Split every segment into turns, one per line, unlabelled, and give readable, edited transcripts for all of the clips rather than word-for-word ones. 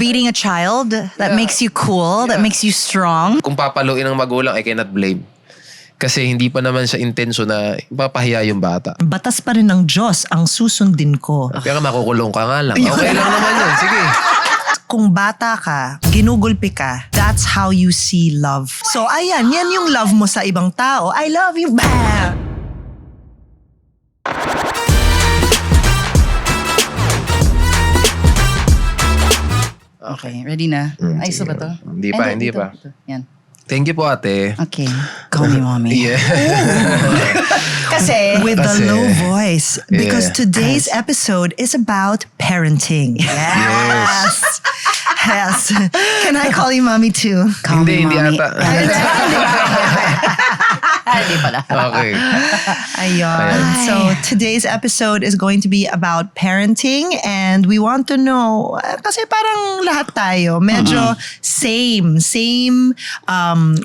beating a child, that makes you cool, that makes you strong.
Kung papaluin ng magulang, I cannot blame. Kasi hindi pa naman siya intenso na papahiya yung bata.
Batas pa rin ng Diyos ang susundin ko.
Pero makukulong ka nga lang. Okay lang naman yun. Sige.
Kung bata ka, ginugulpi ka, that's how you see love. So ayan, yan yung love mo sa ibang tao. I love you, bam!
Okay, ready na? Ayos na ba to?
Hindi pa.
Yan.
Thank you po, ate.
Okay. Call me mommy.
Yeah.
Kasi,
With the low voice. Because today's episode is about parenting. Yes. Yes. Can I call you mommy too?
call me
Hindi
mommy.
ata.
Hindi pala.
Okay.
Ayun. So today's episode is going to be about parenting and we want to know, kasi parang lahat tayo, medyo same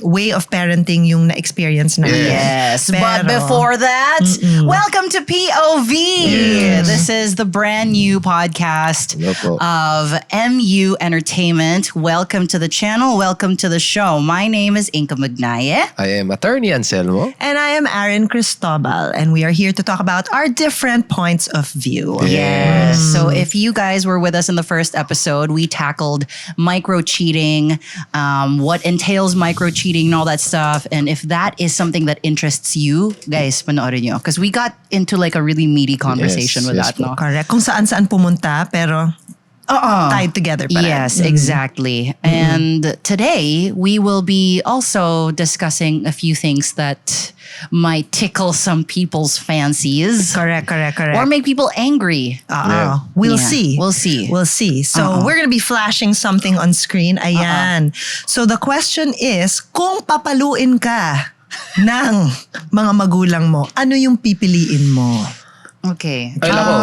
way of parenting yung na-experience natin.
Yes,
Pero,
but before that, welcome to POV.
Yes.
This is the brand new podcast
Hello po.
of MU Entertainment. Welcome to the channel. Welcome to the show. My name is Inka.
I am attorney Anselmo.
And I am Aryn Cristobal and we are here to talk about our different points of view.
Yes. So if you guys were with us in the first episode, we tackled micro cheating, what entails micro cheating and all that stuff. And if that is something that interests you, guys, panoorin nyo. Because we got into like a really meaty conversation with
yes
that. No?
Correct. Kung saan-saan pumunta, pero tied together pa rin.
Yes, exactly. And today, we will be also discussing a few things that might tickle some people's fancies.
Correct.
Or make people angry.
We'll
Yeah,
see.
we'll see.
So we're gonna be flashing something on screen. Ayan. So the question is, kung papaluin ka ng mga magulang mo, ano yung pipiliin mo?
Okay.
Ay, nako.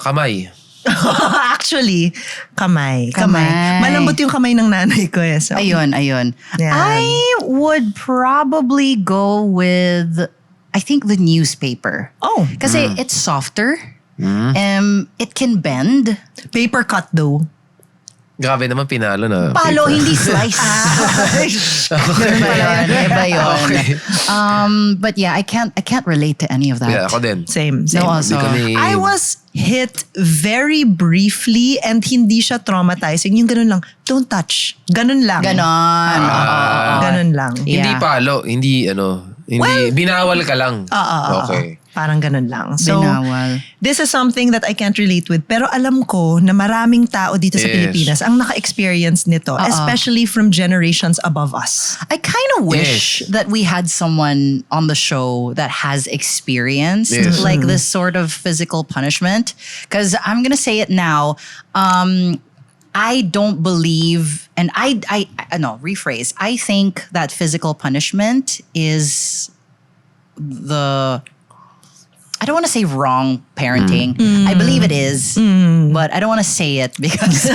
Kamay.
Actually, kamay.
Kamay.
Malambot yung kamay ng nanay ko eh. So,
Ayun.
Yan.
I would probably go with, I think, the newspaper.
Oh.
Kasi it's softer. It can bend.
Paper cut though.
Grabe naman pinalo na.
Palo, hindi slice. Iba yun.
Okay.
But yeah, I can't relate to any of that.
Yeah, ako din.
Same.
No, also.
Hindi kami...
I was hit very briefly and hindi siya traumatizing. Yung ganun lang, don't touch. Ganun lang.
Ganon.
Ganun lang.
Yeah.
Hindi palo. Hindi binawal ka lang. Okay.
Parang ganun lang. So,
Binawal.
this is something that I can't relate with. Pero alam ko na maraming tao dito sa
Yes.
Pilipinas ang naka-experience nito. Especially from generations above us.
I kind of wish that we had someone on the show that has experienced like this sort of physical punishment. Because I'm going to say it now. I don't believe, and rephrase. I think that physical punishment is I don't want to say wrong parenting. I believe it is, but I don't want to say it because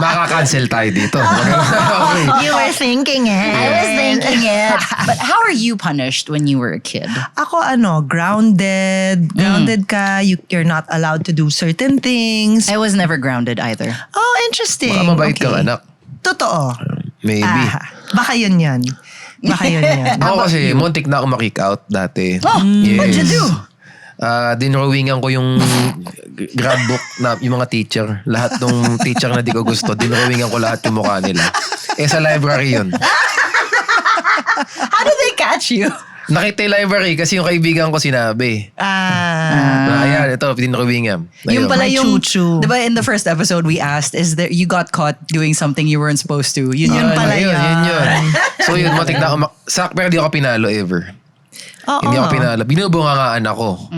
Makaka-cancel tayo dito. Okay.
You were thinking it.
I was thinking it. But how are you punished when you were a kid?
Ako grounded. Grounded ka. You're not allowed to do certain things.
I was never grounded either.
Oh, interesting.
Baka mabait kang anak.
Totoo.
Maybe.
Baka yun yan.
Ako kasi, muntik na ako makick out dati.
What'd you do?
Dinrawingan ko yung grab book na yung mga teacher. Lahat ng teacher na di ko gusto, dinrawingan ko lahat yung mukha nila. Sa library yun.
How did they catch you?
Nakita yung library kasi yung kaibigan ko sinabi. Ayan, ito, dinrawingan.
Yung pala yung,
chuchu.
diba in the first episode we asked, is there, you got caught doing something you weren't supposed to. Yun pala
yun. So yun, muntik na ako, pero di ako pinalo ever. Hindi ako pinalo. Binubungangaan ako.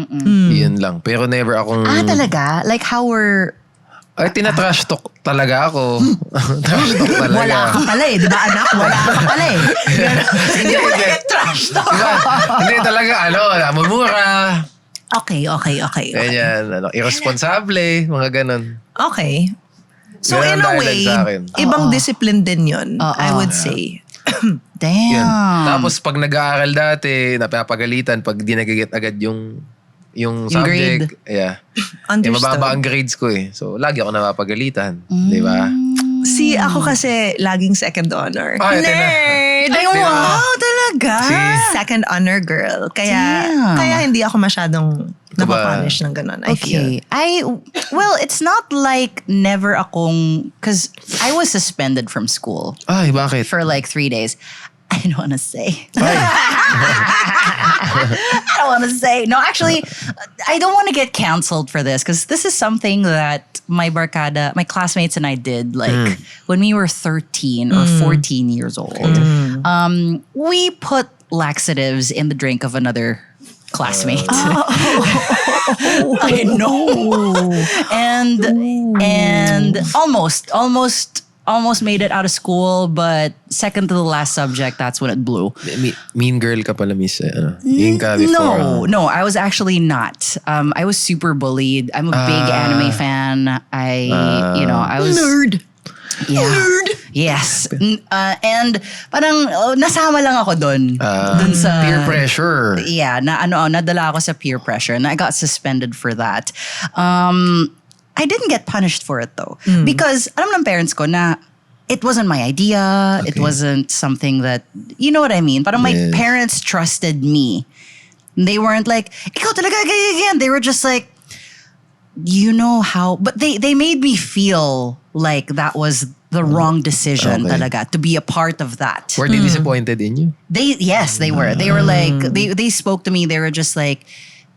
Yun lang. Pero never akong...
talaga? Like how were...
Ay, tinatrash talk talaga ako. Trash talk talaga.
Wala ka pala eh. Di ba anak? Wala ka pala eh.
Hindi ko trash talk. Hindi talaga, namumura.
Okay.
Ganyan, irresponsable, mga ganun.
Okay. So
Ganun
in a
ang
way,
dahilan sa akin.
ibang discipline din yun, I would say.
Damn.
Yun. Tapos pag nag-aaral dati, napapagalitan pag di nagigit agad yung yung
Yung
subject,
Understood.
mababa ang grades ko eh. So, lagi ako napapagalitan. Di ba?
See, ako kasi laging second honor.
Ay, ito na.
Nerd!
Ay, wow, talaga?
Second honor girl. Kaya
Damn.
hindi ako masyadong napapunish ng ganun. I feel.
Okay. Well, it's not like never akong, because I was suspended from school
Ay, bakit?
for like 3 days. I don't want to say.
Ay.
I don't want to say. No, actually, I don't want to get canceled for this because this is something that my classmates and I did like when we were 13 or 14 years old. We put laxatives in the drink of another classmate. I know. And almost made it out of school, but second to the last subject, that's when it blew.
Mean girl ka pala, Miss Inka before.
No, I was actually not. I was super bullied. I'm a big anime fan. I was
Nerd.
Yeah. Nerd. Yes. And parang nasama lang ako dun sa
peer pressure.
Yeah, nadala ako sa peer pressure and I got suspended for that. I didn't get punished for it though. Because alam ng parents ko na it wasn't my idea. Okay. It wasn't something that, you know what I mean? Parang my parents trusted me. They weren't like, ikaw talaga ganyan. They were just like, you know how, but they made me feel like that was the wrong decision talaga to be a part of that.
Were they disappointed in you?
Yes, they were. They were like, they spoke to me. They were just like,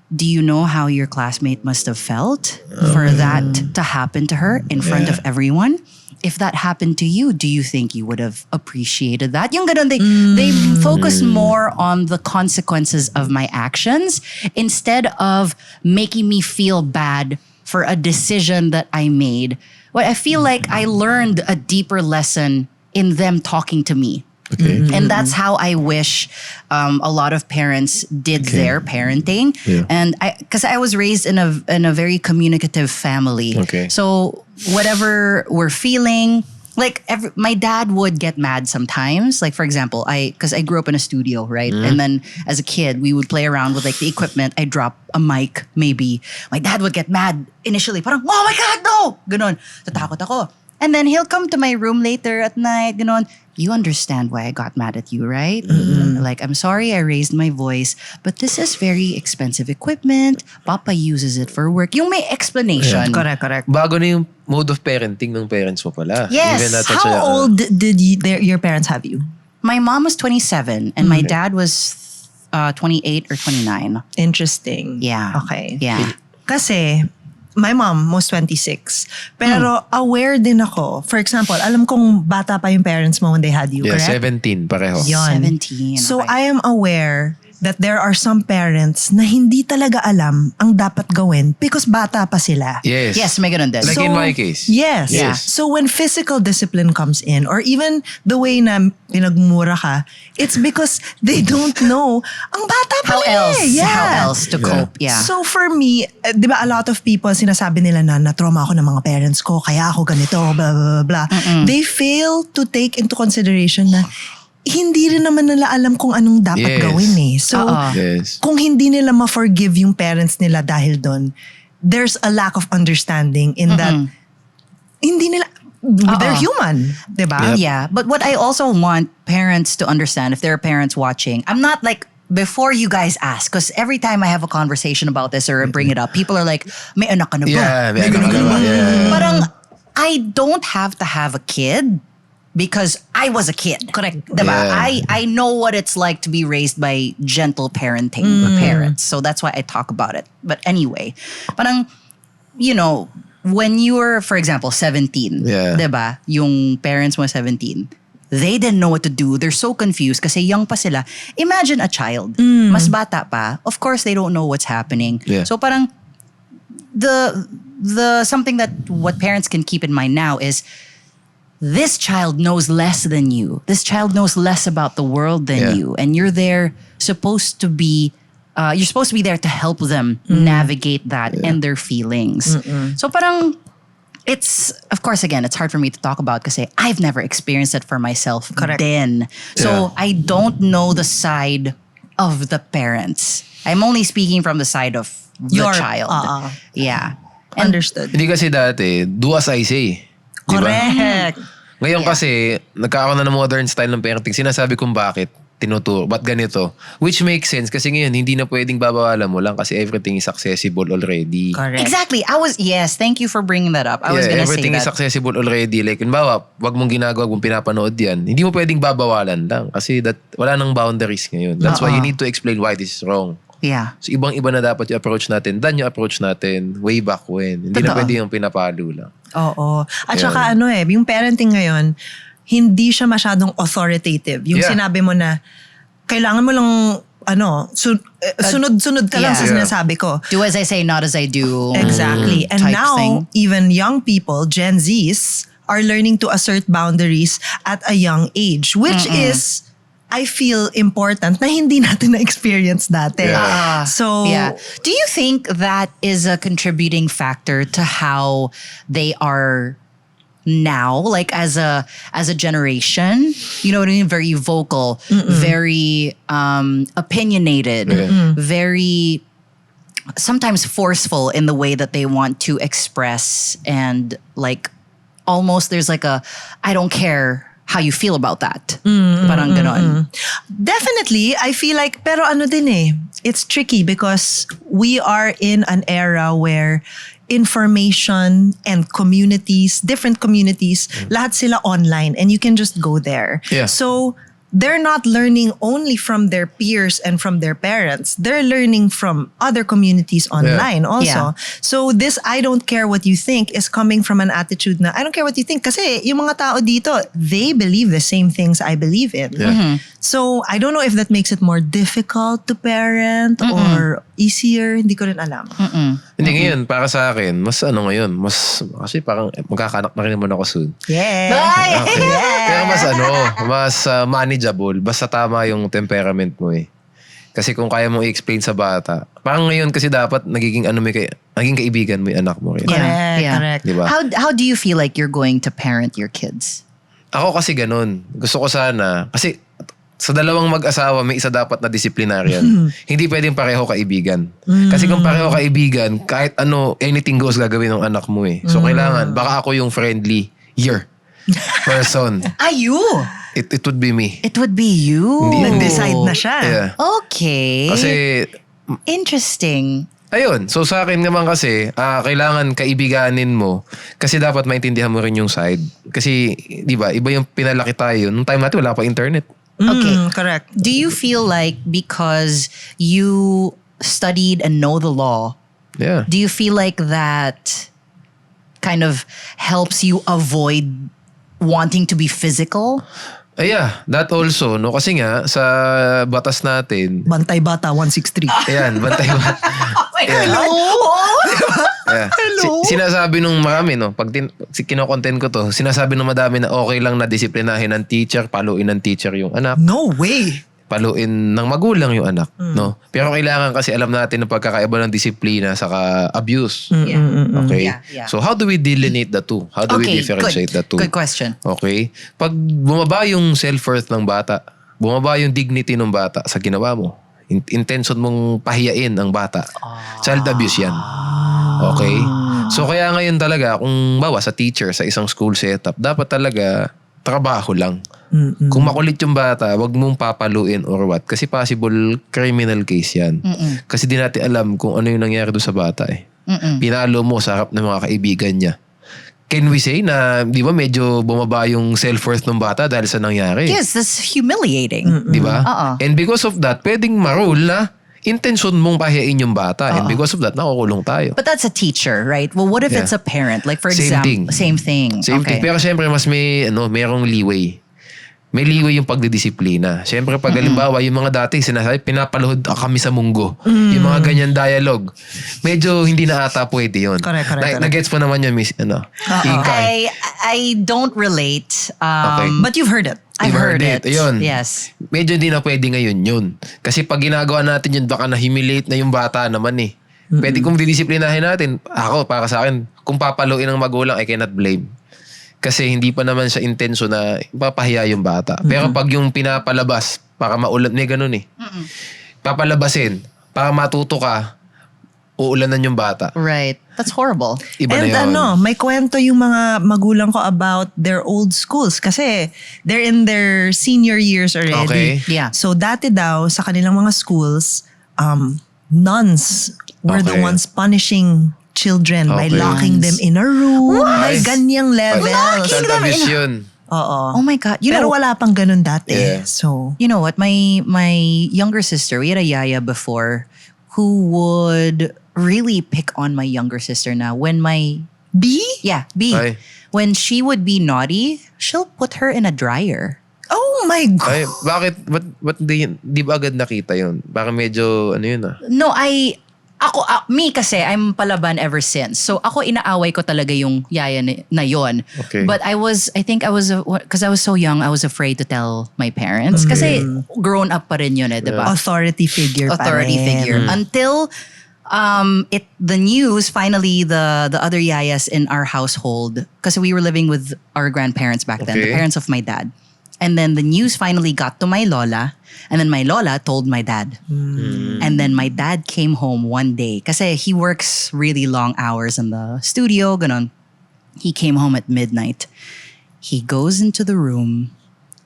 do you know how your classmate must have felt for that to happen to her in front of everyone? If that happened to you, do you think you would have appreciated that? Yung ganun, they focus more on the consequences of my actions instead of making me feel bad for a decision that I made. Well, I feel like I learned a deeper lesson in them talking to me.
Okay.
And that's how I wish a lot of parents did their parenting. Yeah. And because I was raised in a very communicative family.
Okay.
So whatever we're feeling, like my dad would get mad sometimes. Like for example, because I grew up in a studio, right? And then as a kid, we would play around with like the equipment. I drop a mic, maybe. My dad would get mad initially. Parang, oh my God, no! Ganon. Tatakot ako. And then he'll come to my room later at night, ganon. You understand why I got mad at you, right? Like, I'm sorry I raised my voice, but this is very expensive equipment. Papa uses it for work. Yung may explanation.
Yeah. Correct.
Bago na yung mode of parenting ng parents mo pala.
Yes.
How old did your parents have you?
My mom was 27 and my dad was 28 or 29.
Interesting.
Yeah.
Okay.
Yeah.
Kasi, my mom was 26. Pero aware din ako. For example, alam kong bata pa yung parents mo when they had you,
Yeah,
correct?
17 pareho.
Yun.
17.
So
okay.
I am aware that there are some parents na hindi talaga alam ang dapat gawin because bata pa sila.
Yes.
Yes, may ganun din.
Like in my case.
Yes.
Yeah.
So when physical discipline comes in or even the way na pinagmura ka, it's because they don't know ang bata pa
How
nila
else?
eh. Yeah.
How else to cope? Yeah.
So for me, di ba a lot of people sinasabi nila na na-trauma ako ng mga parents ko, kaya ako ganito, blah, blah, blah, blah. They fail to take into consideration na hindi rin naman nila alam kung anong dapat gawin eh. So, kung hindi nila ma-forgive yung parents nila dahil doon, there's a lack of understanding in that hindi nila, they're human, diba?
Yep. Yeah. But what I also want parents to understand, if there are parents watching, I'm not like, before you guys ask, because every time I have a conversation about this or bring it up, people are like, may anak ka na ba?
Yeah, may anak ka na ba? Yeah.
Parang, I don't have to have a kid because I was a kid.
Correct.
Diba?
Yeah.
I know what it's like to be raised by gentle parenting parents. So that's why I talk about it. But anyway, parang, you know, when you were, for example, 17, diba? Yung parents mo 17, they didn't know what to do. They're so confused kasi young pa sila. Imagine a child. Mas bata pa. Of course, they don't know what's happening.
Yeah.
So parang, the something that what parents can keep in mind now is this child knows less than you. This child knows less about the world than you. And you're there supposed to be, you're supposed to be there to help them navigate that and their feelings. So parang, it's, of course, again, it's hard for me to talk about because I've never experienced it for myself then. So I don't know the side of the parents. I'm only speaking from the side of the child. Yeah. And
Understood.
Hindi kasi dati, do as I say. Diba?
Correct.
Ngayon kasi, nagkakaroon na ng modern style ng parenting. Sinasabi kong bakit tinuturo, ba't ganito? Which makes sense kasi ngayon, hindi na pwedeng babawalan mo lang kasi everything is accessible already.
Correct.
exactly. Yes, thank you for bringing that up. I was gonna say
everything is
that.
accessible already. Like, kunbawa, wag mong ginagawa, wag mong pinapanood yan. Hindi mo pwedeng babawalan lang kasi wala nang boundaries ngayon. That's why you need to explain why this is wrong.
Yeah.
So, ibang-iba na dapat yung approach natin than yung approach natin way back when. Hindi na pwede yung pinapalo lang.
Oo. At saka yung parenting ngayon, hindi siya masyadong authoritative. Yung sinabi mo na, kailangan mo lang, sunod-sunod ka lang sa sinasabi ko.
Do as I say, not as I do.
Exactly. And
type
now,
thing.
even young people, Gen Zs, are learning to assert boundaries at a young age, which is, I feel important na hindi natin na-experience dati.
Yeah.
Do you think that is a contributing factor to how they are now, like as a generation? You know what I mean? Very vocal, very opinionated, very sometimes forceful in the way that they want to express, and like almost there's like a I don't care how you feel about that. Parang ganon.
Definitely, I feel like, pero it's tricky because we are in an era where information and communities, different communities, lahat sila online and you can just go there.
Yeah.
So, they're not learning only from their peers and from their parents. They're learning from other communities online also.
Yeah.
So this I don't care what you think is coming from an attitude na I don't care what you think kasi yung mga tao dito, they believe the same things I believe in.
Yeah.
So I don't know if that makes it more difficult to parent or easier. Hindi ko rin alam.
Hindi ngayon, para sa akin, mas ngayon, kasi parang magkakanak na rin naman ako soon.
Yeah.
Okay. Pero mas manageable. Basta tama yung temperament mo eh. Kasi kung kaya mo i-explain sa bata, parang ngayon kasi dapat naging kaibigan mo yung anak mo. Rin.
Correct.
Diba?
How do you feel like you're going to parent your kids?
Ako kasi ganun. Gusto ko sana, kasi sa dalawang mag-asawa, may isa dapat na disciplinarian. Hindi pwedeng pareho kaibigan. Kasi kung pareho kaibigan, kahit anything goes gagawin ng anak mo eh. So kailangan, baka ako yung friendly person.
You?
It would be me.
It would be you.
Nag-decide na siya.
Yeah.
Okay.
Kasi,
interesting.
ayun. So sa akin naman kasi, kailangan kaibiganin mo kasi dapat maintindihan mo rin yung side. Kasi, di ba, iba yung pinalaki tayo. Nung time natin, wala pa internet.
Okay.
Correct.
Do you feel like because you studied and know the law, do you feel like that kind of helps you avoid wanting to be physical?
Yeah, that also, no? Kasi nga, sa batas natin,
Bantay Bata 163.
ayan, bantay ba?
Hello?
Yeah. Sinasabi nung marami, no? Pag kino-content ko to, sinasabi nung madami na okay lang na disiplinahin ng teacher, paluin ng teacher yung anak.
No way.
Paluin ng magulang yung anak, no? Pero kailangan kasi alam natin ng pagkakaiba ng disiplina saka abuse. Okay?
Yeah.
So how do we delineate the two? How do we differentiate the two?
Good question.
Okay? Pag bumaba yung self-worth ng bata, bumaba yung dignity ng bata sa ginawa mo, intention mong pahiyain ang bata, child abuse yan. Okay? So kaya ngayon talaga, kung bawa sa teacher, sa isang school setup, dapat talaga trabaho lang. Kung makulit yung bata, wag mong papaluin or what. Kasi possible criminal case yan. Kasi di natin alam kung ano yung nangyari doon sa bata eh. Pinalo mo sa harap ng mga kaibigan niya. Can we say na, di ba, medyo bumaba yung self-worth ng bata dahil sa nangyari?
Yes, that's humiliating.
Di ba? And because of that, pwedeng ma-rule na intention mong pahiyain yung bata. And because of that, nakukulong tayo.
But that's a teacher, right? Well, what if it's a parent? Like for
Same
example,
thing.
same thing.
Same thing. Pero syempre, mas merong leeway. May leeway yung pagdidisiplina. Syempre, pag halimbawa, yung mga dati, sinasabi, pinapaluhod kami sa munggo. Yung mga ganyan dialogue. Medyo hindi na ata pwede yun.
Correct.
Nag-gets mo naman yun, Miss, Inka.
I don't relate.
Okay.
But you've heard it.
I've heard it.
Ayun.
Yes.
Medyo hindi na pwede ngayon yun. Kasi pag ginagawa natin yun, baka na-humiliate na yung bata naman eh. Pwede kung didisiplinahin natin. Ako, para sa akin, kung papaluin ng magulang, I cannot blame. Kasi hindi pa naman siya intenso na papahiya yung bata. Pero pag yung pinapalabas, para maulat, may ganun eh. Papalabasin, para matuto ka, uulanan yung bata.
Right. That's horrible.
Iba
And
na yun.
may kwento yung mga magulang ko about their old schools kasi they're in their senior years already.
Okay.
Yeah.
So dati daw sa kanilang mga schools, nuns were the
Okay.
ones punishing children by
Okay.
locking them in a room. May ganyang level.
Child abuse yun.
Oo.
Oh my God.
Pero wala pang ganun dati.
Yeah.
So,
You know what? My younger sister, we had a yaya before who would really pick on my younger sister now. When my
B?
yeah, B.
Ay.
When she would be naughty, she'll put her in a dryer.
Oh my God.
Ay, bakit? Ba't di ba agad nakita yun? Baka medyo, ano yun
No, me kasi, I'm palaban ever since. So ako inaaway ko talaga yung yaya na yon.
Okay.
But because I was so young, I was afraid to tell my parents. Kasi grown up pa rin yun di ba?
Authority figure
Authority
pa rin.
figure. Until the news, finally, the other yayas in our household, kasi we were living with our grandparents back then, the
Okay.
parents of my dad. And then the news finally got to my lola. And then my lola told my dad. And then my dad came home one day. Kasi he works really long hours in the studio. Ganon. He came home at midnight. He goes into the room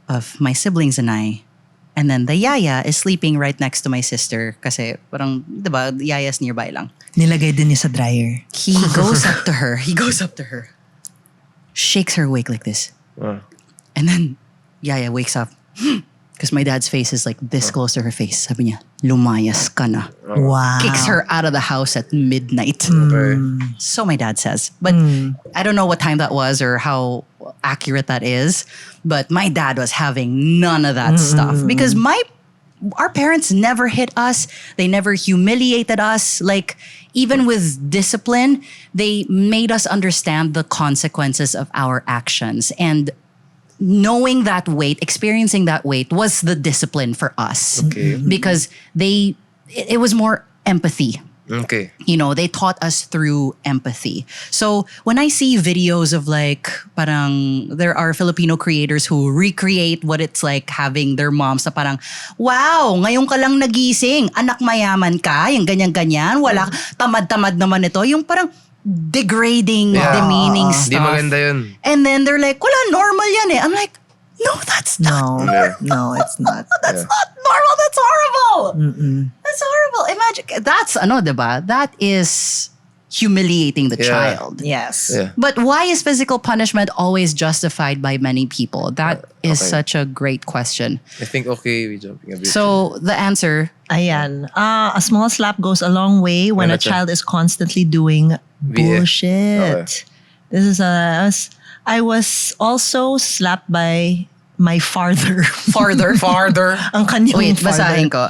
of my siblings and I. And then the yaya is sleeping right next to my sister. Kasi parang, diba, the yaya's nearby lang.
Nilagay din niya sa dryer.
He goes up to her. Shakes her awake like this. And then, Yaya wakes up. Because my dad's face is like this close to her face. Sabi niya, lumayas ka na.
Wow.
Kicks her out of the house at midnight.
Okay.
So my dad says. But I don't know what time that was or how accurate that is. But my dad was having none of that stuff. Because our parents never hit us. They never humiliated us. Like, even with discipline, they made us understand the consequences of our actions. And knowing that weight, experiencing that weight was the discipline for us.
Okay.
Because it was more empathy.
Okay.
You know, they taught us through empathy. So when I see videos of like, parang, there are Filipino creators who recreate what it's like having their moms na parang, wow, ngayon ka lang nagising, anak mayaman ka, yung ganyan-ganyan, wala, tamad-tamad naman ito, yung parang degrading, demeaning
Di
stuff.
maganda yun.
And then they're like, wala, normal yan eh. I'm like, no, that's not
No, it's not.
That's not normal. That's horrible. That's horrible. Imagine, that's, diba? That is humiliating the
Yeah.
child.
Yes.
Yeah.
But why is physical punishment always justified by many people? That is
okay.
such a great question.
I think okay, we jumping a bit.
So the answer,
Ayan. A small slap goes a long way when a
Ano to?
child is constantly doing bullshit. This is I was also slapped by my father.
farther.
Ang kanyang
Wait,
father.
basahin ko.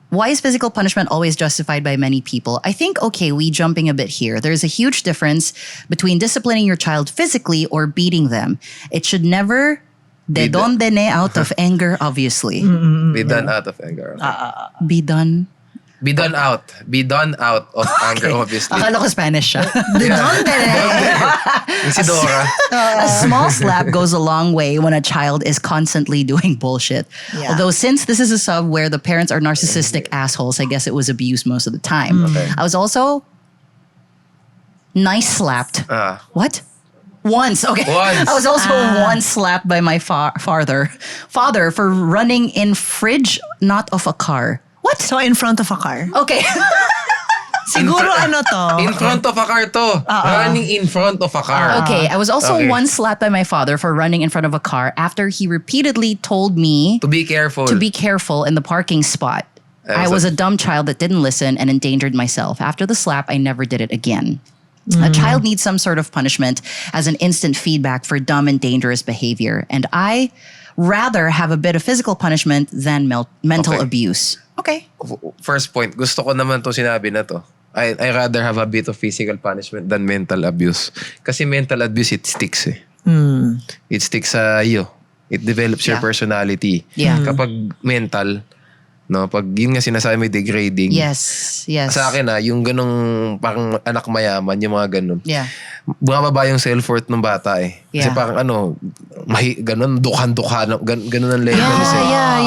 Why is physical punishment always justified by many people? I think, okay, we jumping a bit here. There's a huge difference between disciplining your child physically or beating them. It should never de donde out of anger, obviously.
Be done out of anger. Okay.
Be done.
Be done out. Be done out of anger, obviously.
Akala ko Spanish siya.
Yung si Dora.
A small slap goes a long way when a child is constantly doing bullshit.
Yeah.
Although since this is a sub where the parents are narcissistic assholes, I guess it was abuse most of the time.
Okay.
I was also nice slapped. What? Once, okay.
Once.
I was also once slapped by my father for running in fridge, not of a car. What?
So in front of a car.
Okay.
Siguro ano to?
In front of a car to. Running in front of a car.
Okay, I was also
Okay.
once slapped by my father for running in front of a car after he repeatedly told me
To be careful.
to be careful in the parking spot. I was a dumb child that didn't listen and endangered myself. After the slap, I never did it again. A child needs some sort of punishment as an instant feedback for dumb and dangerous behavior. And I rather have a bit of physical punishment than mental
Okay.
abuse. Okay.
First point, gusto ko naman to sinabi na to. I rather have a bit of physical punishment than mental abuse. Kasi mental abuse, it sticks eh. It sticks sa iyo. It develops your
Yeah.
personality.
Yeah.
Kapag mental, no, pag yun nga sinasabi may degrading.
Yes. Yes.
Sa akin yung ganong parang anak mayaman, yung mga ganon.
Yeah.
Bumababa yung self-worth ng bata eh. Kasi
Yeah.
parang ganun, dukhan-dukhan, ganun ang levels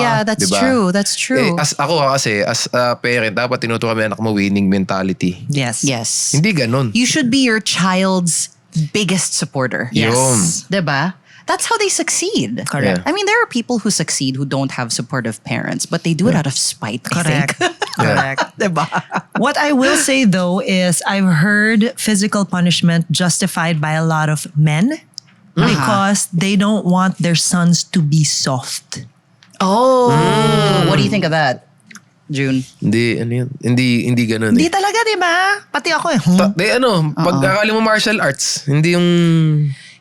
Yeah, that's
Diba?
true. That's true.
As a parent, dapat tinuturuan mo yung anak mo winning mentality.
Yes.
Yes.
Hindi ganun.
You should be your child's biggest supporter.
Yes.
Diba? That's how they succeed.
Correct.
Yeah.
I mean, there are people who succeed who don't have supportive parents, but they do it out of spite, I
Correct.
think.
Correct.
Diba?
What I will say though is I've heard physical punishment justified by a lot of men because they don't want their sons to be soft.
Oh, what do you think of that, June?
Hindi, ano yun? Hindi ganun
Hindi talaga, di ba? Pati ako
pag akala mo martial arts, hindi yung...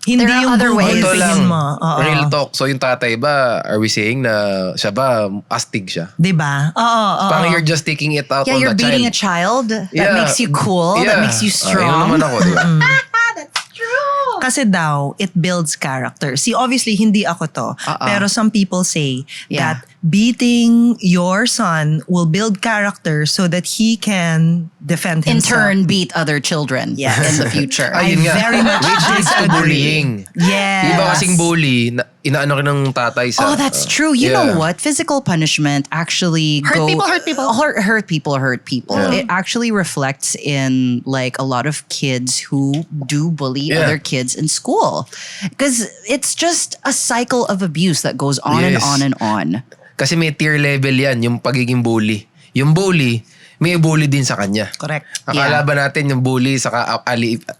Hindi
There are
yung
other ways.
Ito lang,
mo. Oo.
real talk. So yung tatay ba, are we saying na siya ba, astig siya?
Di ba? Oo.
Parang you're just taking it out
Yeah,
on
you're
the
beating
child.
a child. That makes you cool. That makes you
Yun
strong.
naman ako, di ba?
Kasi daw, it builds character. See, obviously, hindi ako to. Pero some people say that beating your son will build character so that he can defend
In
himself.
turn, beat other children in the future.
Ayun nga.
very much
Which leads to
disagree.
bullying.
Yes.
Iba kasing bully, inaano rin ng tatay sa...
Oh, that's true. You know what? Physical punishment actually
Hurt people.
Hurt people. It actually reflects in like a lot of kids who do bully other kids in school. Because it's just a cycle of abuse that goes on and on and on.
Kasi may tier level yan, yung pagiging bully. Yung bully, may bully din sa kanya.
Correct.
Akala ba natin yung bully saka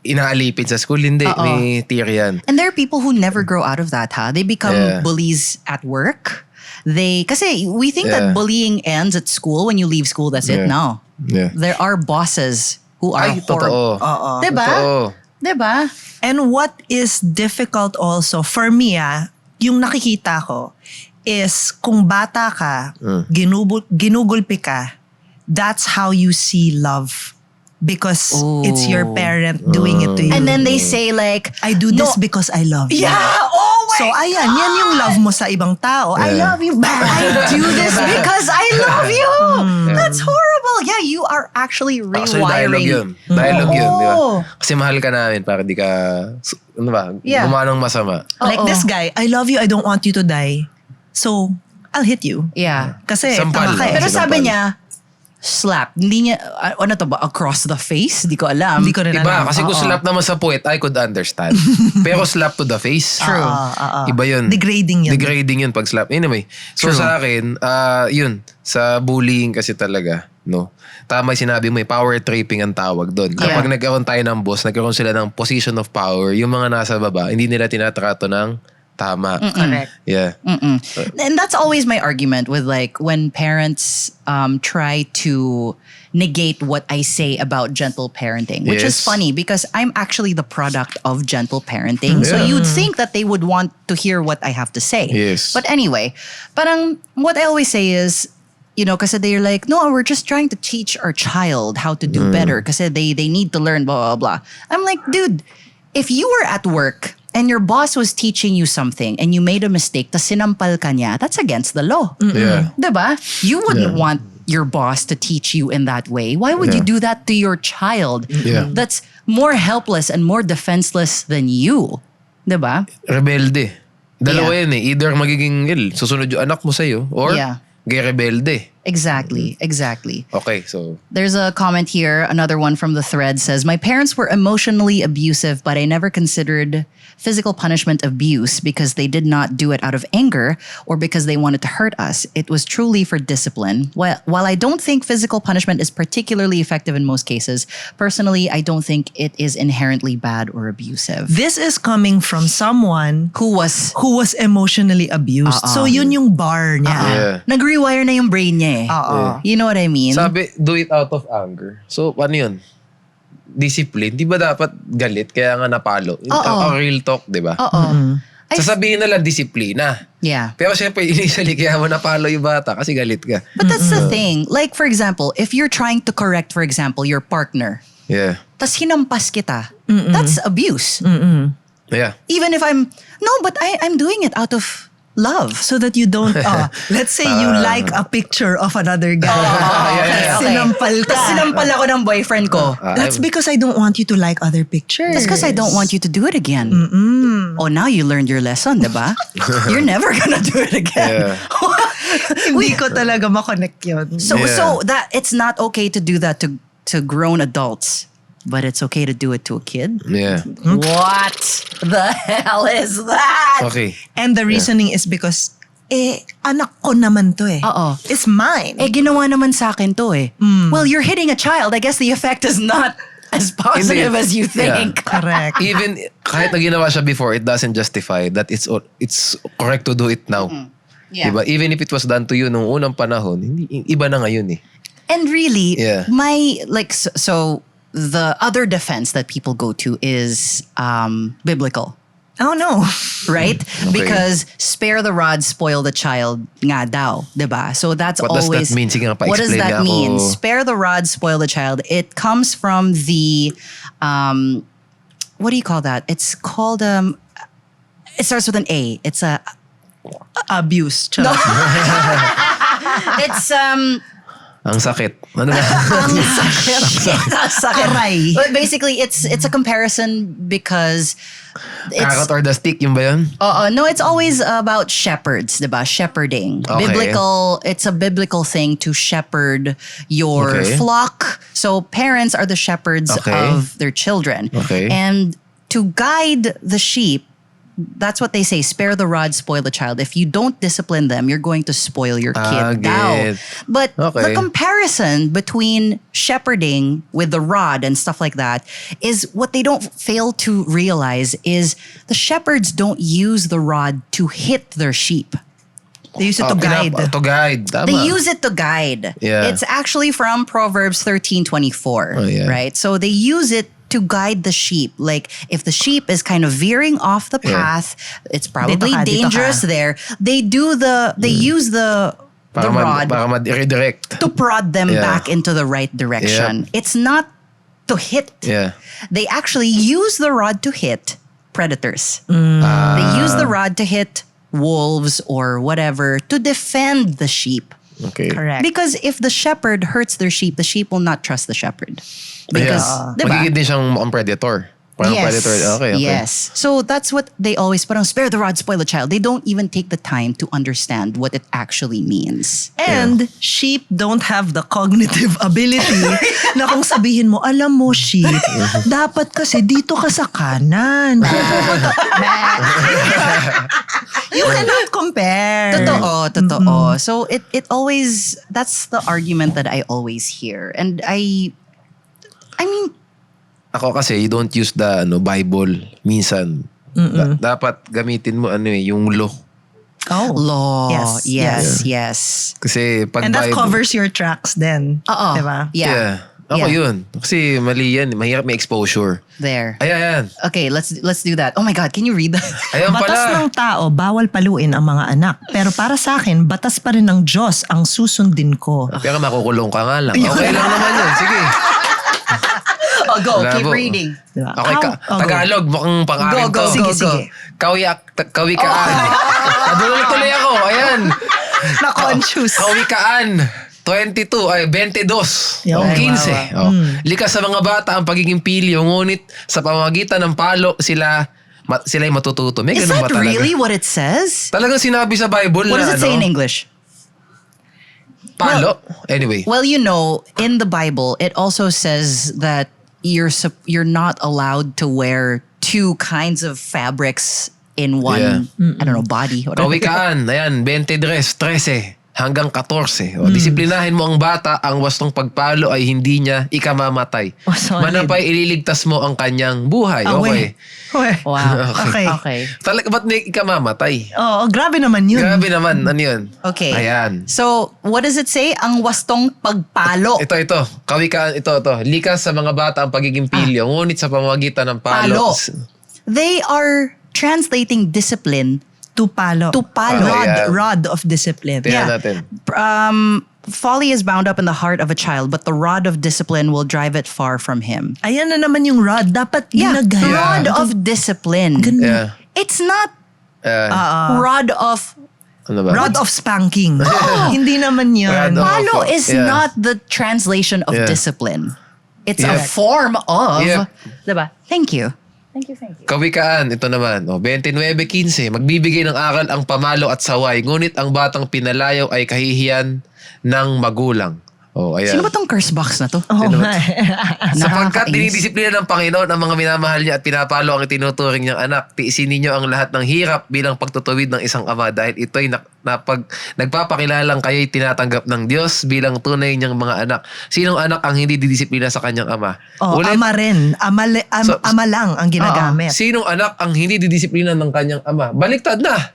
inaalipin sa school? Hindi, may tier yan.
And there are people who never grow out of that, They become bullies at work. Kasi we think that bullying ends at school. When you leave school, that's it. No.
Yeah.
There are bosses who are
totoo.
Diba?
Totoo.
Diba?
And what is difficult also, for me yung nakikita ko, is kung bata ka, ginugulpi ka, that's how you see love. Because it's your parent doing it to you.
And then they say like,
I do this because I love you.
yeah, oh my
So ayan, yan yung love mo sa ibang tao. I love you back.
I do this because I love you. That's horrible. Yeah, you are actually
Actually, dialogue yun.
rewiring.
Dialogue yun, di ba?
Oh.
Kasi mahal ka namin para di ka, gumawa ng masama.
Like this guy, I love you, I don't want you to die. So, I'll hit you.
Yeah.
Kasi
Sampal,
tama ka eh.
Pero
Sinampal.
sabi niya, slap. Hindi niya, ano to ba? Across the face? Di ko alam.
Hindi ko rin
Iba,
alam.
kasi kung slap naman sa puwet, I could understand. Pero slap to the face.
True.
Iba yun.
Degrading yun.
Degrading yun pag slap. Anyway, so sa akin, yun, sa bullying kasi talaga, no? Tama yung sinabi mo, power tripping ang tawag doon. Kapag nagkaroon tayo ng boss, nagkaroon sila ng position of power, yung mga nasa baba, hindi nila tinatrato ng tama.
Correct.
Yeah.
And that's always my argument with like when parents try to negate what I say about gentle parenting, which is
Yes.
funny because I'm actually the product of gentle parenting. So you'd think that they would want to hear what I have to say.
Yes.
But anyway, parang what I always say is, kasi they're like, no, we're just trying to teach our child how to do better kasi they need to learn blah, blah, blah. I'm like, dude, if you were at work and your boss was teaching you something and you made a mistake, tas sinampal ka niya, that's against the law.
Yeah.
Diba? You wouldn't want your boss to teach you in that way. Why would you do that to your child that's more helpless and more defenseless than you? Diba?
Rebelde. Dalawa yan eh. Either magiging susunod yung anak mo sa'yo or gay rebelde.
Exactly.
Okay, so...
There's a comment here. Another one from the thread says, my parents were emotionally abusive, but I never considered physical punishment abuse because they did not do it out of anger or because they wanted to hurt us. It was truly for discipline. While I don't think physical punishment is particularly effective in most cases, personally, I don't think it is inherently bad or abusive.
This is coming from someone
Who was
emotionally abused. So yun yung bar niya.
Yeah.
nag-rewire na yung brain niya eh. You know what I mean?
Sabi, do it out of anger. So, ano yun? Discipline. Di ba dapat galit? Kaya nga napalo. Ang real talk, di ba? Sasabihin nila disiplina.
Yeah.
Pero syempre, initially, kaya mo napalo yung bata kasi galit ka.
But that's the thing. Like, for example, if you're trying to correct, for example, your partner,
Yeah.
tas hinampas kita, that's abuse.
Yeah.
Even if I'm doing it out of love.
So that you don't, let's say you like a picture of another guy.
Okay.
Sinampal ka.
Tapos sinampal ako ng boyfriend ko.
That's because I don't want you to like other pictures.
That's because I don't want you to do it again. Oh, now you learned your lesson, diba? You're never gonna do it again.
Hindi ko talaga makonect yun.
So that it's not okay to do that to grown adults. But it's okay to do it to a kid?
Yeah.
What the hell is that?
Okay.
And the reasoning is because, anak ko naman to eh.
Oo.
It's mine.
Ginawa naman sa akin to eh. Well, you're hitting a child. I guess the effect is not as positive as you think.
Correct.
Even kahit na ginawa siya before, it doesn't justify that it's correct to do it now.
Yeah.
Diba? Even if it was done to you nung unang panahon, iba na ngayon eh.
And really, so the other defense that people go to is biblical.
Oh no.
Right?
Okay.
Because spare the rod, spoil the child nga daw. Diba? So that's
What
always...
does that mean? Sige nga,
what does
pa-explain
that
nga
mean?
ako.
Spare the rod, spoil the child. It comes from the... what do you call that? It's called... it starts with an A. It's a...
Abuse.
No. It's...
Ang sakit. Ano ba?
Aray.
But basically, it's a comparison because
Carrot or the stick, yun ba yun?
no, it's always about shepherds, diba? Shepherding.
Okay.
It's a biblical thing to shepherd your flock. So parents are the shepherds of their children.
Okay.
And to guide the sheep, that's what they say, spare the rod, spoil the child. If you don't discipline them, you're going to spoil your kid now. But the comparison between shepherding with the rod and stuff like that is what they don't fail to realize is the shepherds don't use the rod to hit their sheep.
They use it to guide.
To guide. Tama.
They use it to guide.
Yeah.
It's actually from Proverbs 13:24, right? So they use it to guide the sheep. Like if the sheep is kind of veering off the path, it's probably dangerous there. They use the rod
para ma-redirect.
to prod them back into the right direction. It's not to hit.
Yeah.
They actually use the rod to hit predators. They use the rod to hit wolves or whatever to defend the sheep.
Okay.
Correct.
Because if the shepherd hurts their sheep, the sheep will not trust the shepherd. Because, diba?
Magiging din siyang mukhang predator. Parang predator. Okay.
Yes. So that's what they always parang spare the rod, spoil the child. They don't even take the time to understand what it actually means.
And sheep don't have the cognitive ability na kung sabihin mo, alam mo sheep, dapat kasi dito ka sa kanan. You cannot compare.
Totoo. So it always, that's the argument that I always hear. And I mean,
ako kasi, you don't use the Bible minsan. Dapat gamitin mo yung law.
Oh.
Law.
Yes.
Yes.
Kasi pag
And that
Bible,
covers your tracks then. Diba?
Yeah.
Ako yun. Kasi mali yan. Mahirap may exposure.
There.
Ayan.
Okay, let's do that. Oh my God, can you read that?
Ayan
Batas
pala.
ng tao, bawal paluin ang mga anak. Pero para sa akin, batas pa rin ng Diyos ang susundin ko.
Pero makukulong ka nga lang. Okay lang naman yun. Sige.
Go.
Labo.
Keep reading.
Diba?
Okay, Tagalog. Mukhang pang-akin
Go.
to.
Sige.
Kawikaan. Naduloy-tuloy ako. Ayan.
Na-conscious.
Kawikaan. 22. 15.
Yo.
15.
Wow.
Likas sa mga bata ang pagiging pilyo. Ngunit sa pamamagitan ng palo, sila'y matututo. May
Is
ganun ba
that
talaga?
really what it says?
Talagang sinabi sa Bible
What
na
does it say in English?
Palo. Anyway.
Well, in the Bible, it also says that you're not allowed to wear two kinds of fabrics in one, I don't know, body.
Kawikaan. Ayan, 23 hanggang 14. Disiplinahin mo ang bata, ang wastong pagpalo ay hindi niya ikamamatay. Manapay ililigtas mo ang kanyang buhay. Okay.
Wow.
Okay.
Talaga ba't may ikamamatay?
Oo, grabe naman yun.
Grabe naman. Ano yun?
Okay.
Ayan.
So, what does it say? Ang wastong pagpalo.
Ito. Kawikaan, ito. Likas sa mga bata ang pagiging pilyo, ngunit sa pamamagitan ng palo.
They are translating discipline
to palo. Rod of discipline.
Tingnan natin.
Folly is bound up in the heart of a child, but the rod of discipline will drive it far from him.
Ayan na naman yung rod. Dapat ginagaya.
Rod of discipline.
Yeah.
It's not rod of
Ano ba?
Rod of spanking. Hindi naman yun.
Rod of-
Palo is
Yeah.
not the translation of
Yeah.
discipline. It's
Yeah.
a form of,
Yeah.
diba? Thank you.
Kawikaan, ito naman. 29:15, magbibigay ng aral ang pamalo at saway, ngunit ang batang pinalayaw ay kahihiyan ng magulang. Ayan.
Sino ba tong curse box na to?
Oh
Sino
my.
Sapagkat
Nakakainis.
dinidisiplina ng Panginoon ang mga minamahal niya at pinapalo ang itinuturing niyang anak. Tiisin ninyo ang lahat ng hirap bilang pagtutuwid ng isang ama dahil ito'y nagpapakilalang kayo'y tinatanggap ng Diyos bilang tunay niyang mga anak. Sinong anak ang hindi didisiplina sa kanyang ama? Ulit,
Ama rin.
So-
Ama lang ang ginagamit.
sinong anak ang hindi didisiplina ng kanyang ama? Baliktad na.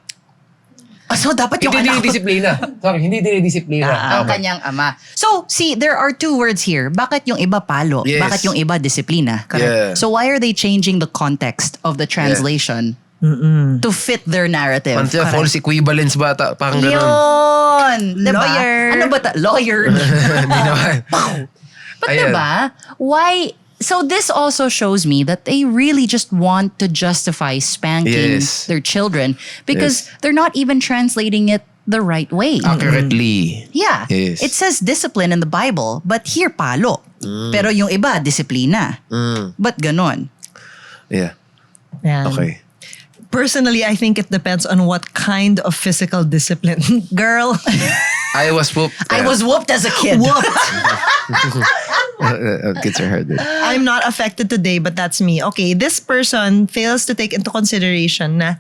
So, dapat yung
Hindi
anak
dinidisiplina. Sorry, hindi dinidisiplina.
ang
Okay.
kanyang ama. So, see, there are two words here. Bakit yung iba palo?
Yes.
Bakit yung iba disiplina?
Yeah.
So, why are they changing the context of the translation to fit their narrative?
Mantiya, false equivalence bata. Parang ganun.
Yun! Diba?
Lawyer.
Ano ba lawyer?
Hindi naman.
But
Ayan.
diba? Why? So this also shows me that they really just want to justify spanking
Yes.
their children because they're not even translating it the right way.
Accurately.
Yeah.
Yes.
It says discipline in the Bible, but here palo. Pero yung iba, disiplina. But ganon.
Yeah.
Yan.
Okay.
Personally, I think it depends on what kind of physical discipline. Girl,
I was whooped.
I was whooped as a kid.
whooped.
Kids are hard.
I'm not affected today, but that's me. Okay, this person fails to take into consideration na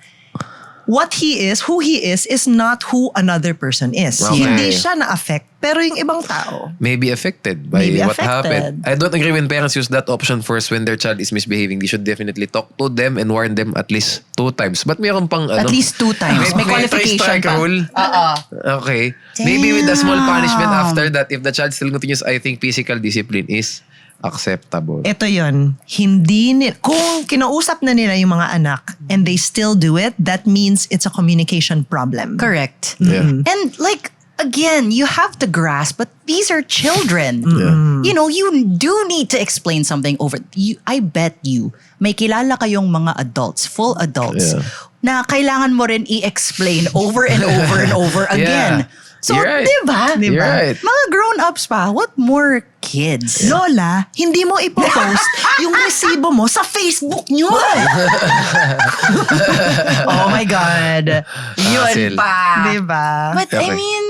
what he is, who he is not who another person is.
Okay.
Hindi siya na-affect, pero yung ibang tao.
May be affected by
May be
what
affected.
happened. I don't agree when parents use that option first when their child is misbehaving. They should definitely talk to them and warn them at least 2 times. But mayroon pang
At least 2 times. May qualification
three-strike
pa.
rule. Okay. Maybe with a small punishment after that, if the child still continues, I think physical discipline is acceptable.
Ito yon, kung kinausap na nila yung mga anak and they still do it, that means it's a communication problem.
Correct.
Yeah.
And like, again, you have to grasp, but these are children. You know, you do need to explain something over. I bet you, may kilala kayong mga adults, full adults, na kailangan mo rin i-explain over and over and over again.
Yeah.
So,
You're right.
diba?
You're right.
Mga grown-ups pa, what more kids?
Lola, hindi mo ipopost yung resibo mo sa Facebook nyo.
Oh my God. Yun
Hassle.
pa.
Diba?
But I
Okay.
mean,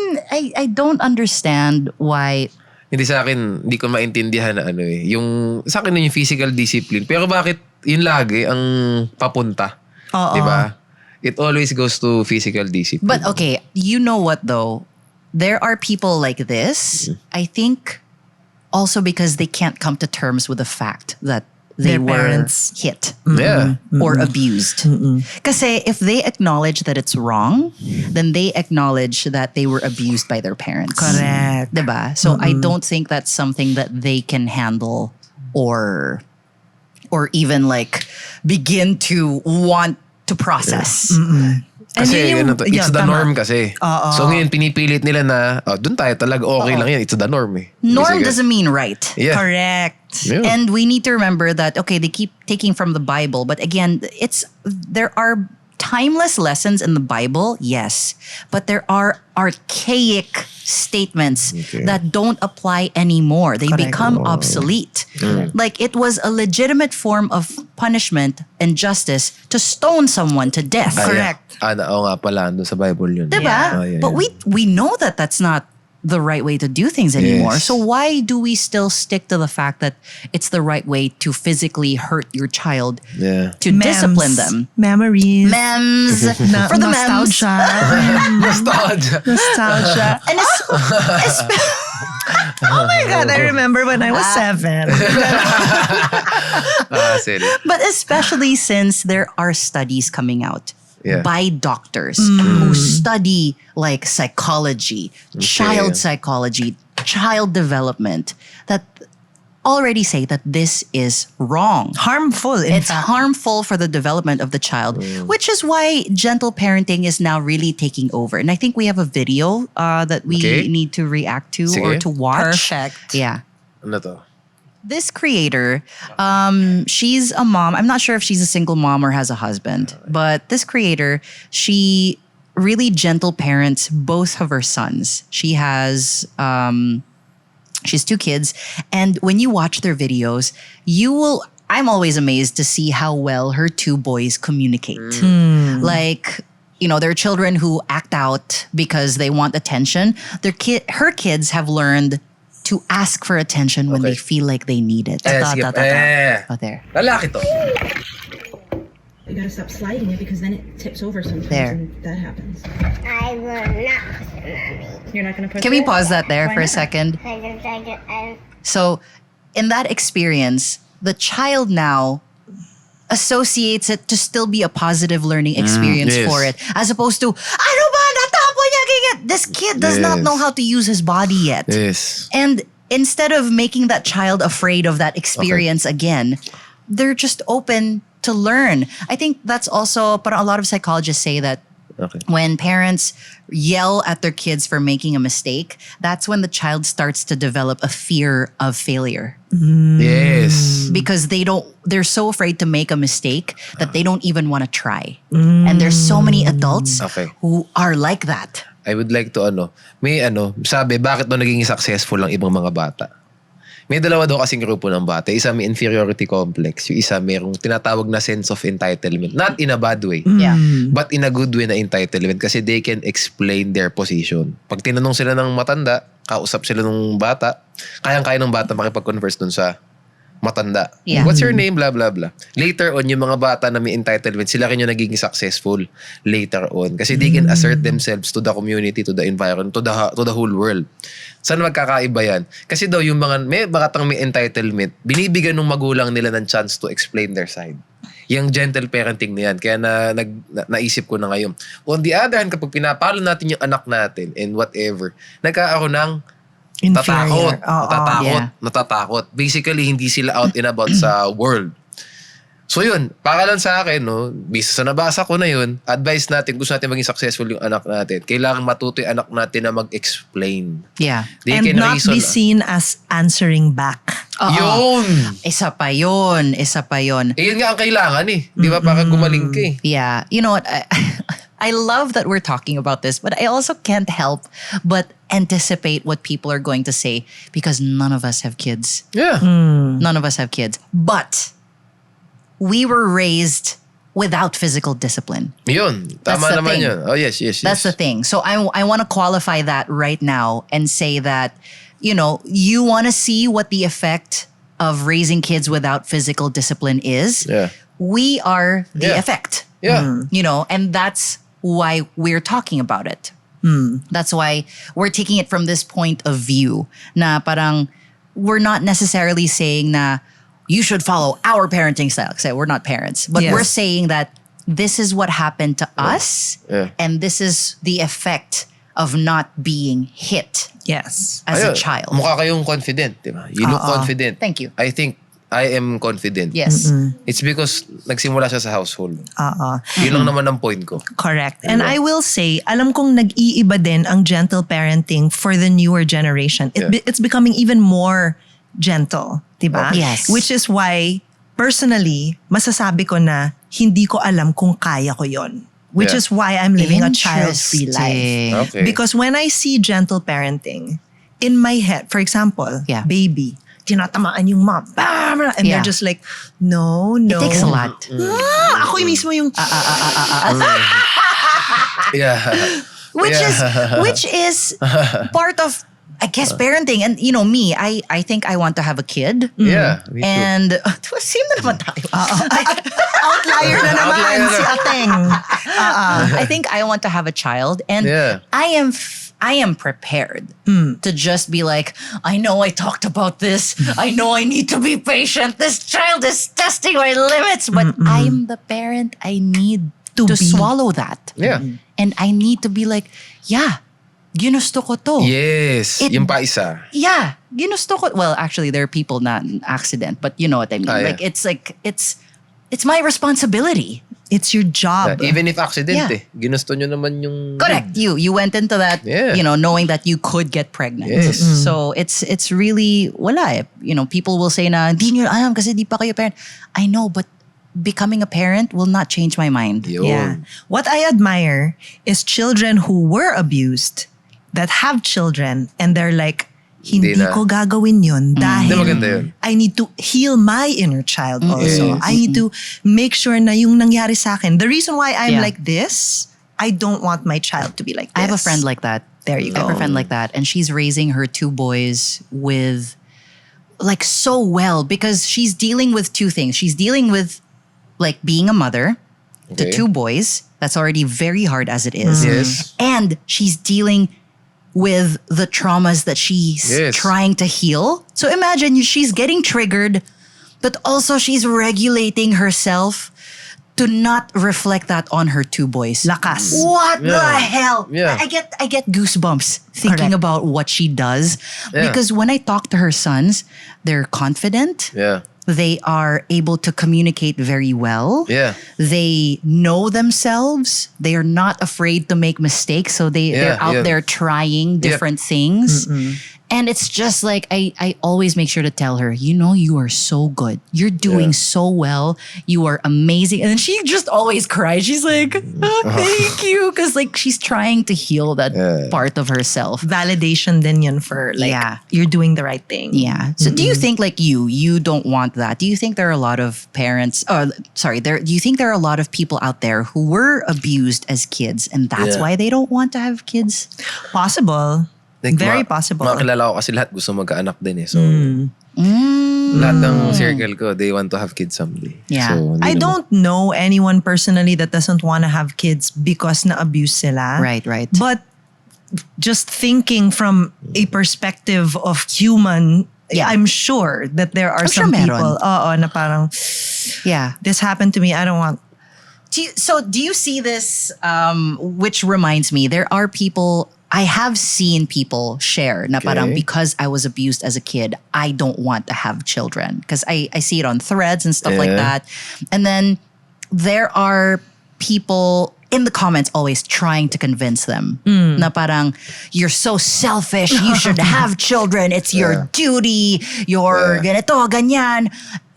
I don't understand why.
Hindi sa akin, hindi ko maintindihan na ano eh. Yung, sa akin yung physical discipline. Pero bakit yun lagi ang papunta?
Oo.
Diba? It always goes to physical discipline.
But okay, you know what though? There are people like this, I think, also because they can't come to terms with the fact that they
Their
were
parents.
hit
Yeah.
or abused. Kasi if they acknowledge that it's wrong, then they acknowledge that they were abused by their parents.
Correct.
Diba? So I don't think that's something that they can handle or even like begin to want to process.
Kasi
yun yung-
ano to, it's
yeah,
the
tama.
norm kasi. So ngayon pinipilit nila na dun tayo talaga okay lang yan. It's the norm eh.
Norm
Kasi-
doesn't mean right.
Yeah.
Correct.
Yeah.
And we need to remember that, okay, they keep taking from the Bible, but again, there are timeless lessons in the Bible, yes, but there are archaic statements that don't apply anymore. They
Correct.
become obsolete. Like it was a legitimate form of punishment and justice to stone someone to death.
Correct.
Oo nga pala, doon sa Bible yun.
Diba?
Yeah.
But we know that that's not the right way to do things anymore.
Yes.
So why do we still stick to the fact that it's the right way to physically hurt your child
Yeah.
to discipline
Memes.
them?
Memories.
Memes for the memes.
nostalgia.
Nostalgia.
Nostalgia.
And
Oh my God, I remember when I was 7.
Silly.
but especially since there are studies coming out
Yeah.
by doctors who study like psychology, child psychology, child development that already say that this is wrong.
Harmful, in
It's
fact.
harmful for the development of the child, which is why gentle parenting is now really taking over. And I think we have a video that we
Okay.
need to react to
Sige.
or to watch.
Perfect.
Yeah.
Ano to?
This creator, she's a mom. I'm not sure if she's a single mom or has a husband, but this creator, she really gentle parents, both of her sons. She has she's 2 kids, and when you watch their videos, I'm always amazed to see how well her 2 boys communicate. Like, there are children who act out because they want attention. Her kids have learned to ask for attention when they feel like they need it. Oh, there.
Lalaki to.
You gotta stop sliding it because then it tips over sometimes and that happens.
I will not, Mommy.
You're not gonna push
Can
it?
we pause that there
Why
for a
not?
second?
I
So, in that experience, the child now associates it to still be a positive learning experience
yes.
for it. As opposed to, ano ba, natapo niya ganyan. This kid does not know how to use his body yet.
Yes.
And instead of making that child afraid of that experience again, they're just open to learn. I think that's also, but a lot of psychologists say that when parents yell at their kids for making a mistake, that's when the child starts to develop a fear of failure.
Yes.
Because they're so afraid to make a mistake that they don't even want to try. And there's so many adults who are like that.
I would like to sabi, bakit daw naging successful ang ibang mga bata? May dalawa daw kasing grupo ng bata. Isa may inferiority complex. Yung isa mayroong tinatawag na sense of entitlement. Not in a bad way.
Yeah.
But in a good way na entitlement kasi they can explain their position. Pag tinanong sila ng matanda, kausap sila ng bata, kayang-kaya ng bata makipag-converse dun sa matanda.
Yeah.
What's your name? Blah, blah, blah. Later on, yung mga bata na may entitlement, sila rin yung nagiging successful later on. Kasi they can assert themselves to the community, to the environment, to the whole world. Saan magkakaiba yan? Kasi daw yung may batang may entitlement, binibigyan ng magulang nila ng chance to explain their side. Yung gentle parenting na yan. Kaya naisip ko na ngayon. On the other hand, kapag pinapalo natin yung anak natin and whatever, nagkakaroon ng natatakot. Basically, hindi sila out and about sa world. So yun, para lang sa akin, bisa sa nabasa ko na yun, advice natin, gusto natin maging successful yung anak natin, kailangan matuto yung anak natin na mag-explain.
Yeah.
And not be seen as answering back.
Yun!
Isa pa yun.
Yun nga ang kailangan Di ba? Para gumaling ka
Yeah. You know what? I love that we're talking about this, but I also can't help but anticipate what people are going to say because none of us have kids.
Yeah.
None of us have kids. But we were raised without physical discipline.
Yun. Tama naman yun. Oh, yes.
That's the thing. So I want to qualify that right now and say that, you want to see what the effect of raising kids without physical discipline is.
Yeah.
We are the effect.
Yeah.
And that's why we're talking about it. That's why we're taking it from this point of view na parang we're not necessarily saying na you should follow our parenting style kasi we're not parents. But we're saying that this is what happened to us and this is the effect of not being hit as a child.
Mukha kayong confident, di ba? You look confident.
Thank you.
I think I am confident.
Yes.
It's because nagsimula siya sa household. Yun lang naman ang point ko.
Correct. And I will say, alam kong nag-iiba din ang gentle parenting for the newer generation. It's becoming even more gentle, diba?
Yes.
Which is why, personally, masasabi ko na hindi ko alam kung kaya ko yon. Which is why I'm living a child-free life.
Okay.
Because when I see gentle parenting, in my head, for example, baby, tinatamaan yung mom. And they're just like, no.
It takes a lot.
Ako yung mismo yung...
Which is part of, I guess, parenting. And me, I think I want to have a kid.
Yeah, me too.
And, same na naman tayo.
Outlier na naman si Ateng.
I think I want to have a child. And I am prepared to just be like, I know I talked about this. I know I need to be patient. This child is testing my limits. But I'm the parent. I need to swallow that.
Yeah.
And I need to be like, ginusto ko to.
Yes. Yung pa isa.
Yeah. Ginusto ko. Well, actually, there are people not an accident. But you know what I mean. It's my responsibility.
It's your job.
Even if accident ginusto nyo naman yung...
Correct. You went into that, knowing that you could get pregnant.
Yes.
So it's really, wala eh. People will say na, hindi nyo alam kasi di pa kayo parent. I know, but becoming a parent will not change my mind.
Yun.
Yeah. What I admire is children who were abused that have children and they're like, hindi
Hindi na.
ko gagawin yun dahil
Hindi, maganda yun.
I need to heal my inner child also.
Yes.
I need to make sure na yung nangyari sa akin. The reason why I'm
Yeah.
like this, I don't want my child to be like this.
I have a friend like that.
There you
I have
go.
a friend like that. And she's raising her 2 boys with like so well because she's dealing with 2 things. She's dealing with like being a mother to
Okay.
2 boys. That's already very hard as it is.
Yes.
And she's dealing with the traumas that she's
Yes.
trying to heal. So imagine she's getting triggered, but also she's regulating herself to not reflect that on her 2 boys.
Lakas.
What the
Yeah.
hell?
Yeah.
I get goosebumps thinking
Correct.
about what she does.
Yeah.
Because when I talk to her sons, they're confident.
Yeah.
They are able to communicate very well.
Yeah.
They know themselves. They are not afraid to make mistakes. So they're out
yeah.
there trying different things. And it's just like, I always make sure to tell her, you are so good. You're doing so well. You are amazing. And then she just always cries. She's like, oh, thank you. Because like she's trying to heal that part of herself.
Validation din yun for like,
Yeah.
you're doing the right thing.
Yeah. So do you think like you don't want that? Do you think there are a lot of parents, do you think there are a lot of people out there who were abused as kids and that's
Yeah.
why they don't want to have kids?
Possible.
Like,
Very possible.
Mga kilala ko kasi lahat gusto magkaanak din eh. So, lahat ng circle ko, they want to have kids someday.
Yeah.
So,
I don't know anyone personally that doesn't want to have kids because na-abuse sila.
Right.
But just thinking from a perspective of human,
Yeah.
I'm sure that there are
I'm sure
some
meron.
people, na parang,
Yeah.
this happened to me, I don't want.
Do you see this, which reminds me, there are people, I have seen people share na parang
Okay.
because I was abused as a kid, I don't want to have children. Because I see it on threads and stuff like
Yeah.
that. And then there are people in the comments always trying to convince them na parang, you're so selfish, you should have children, it's your duty, you're ganito, ganyan.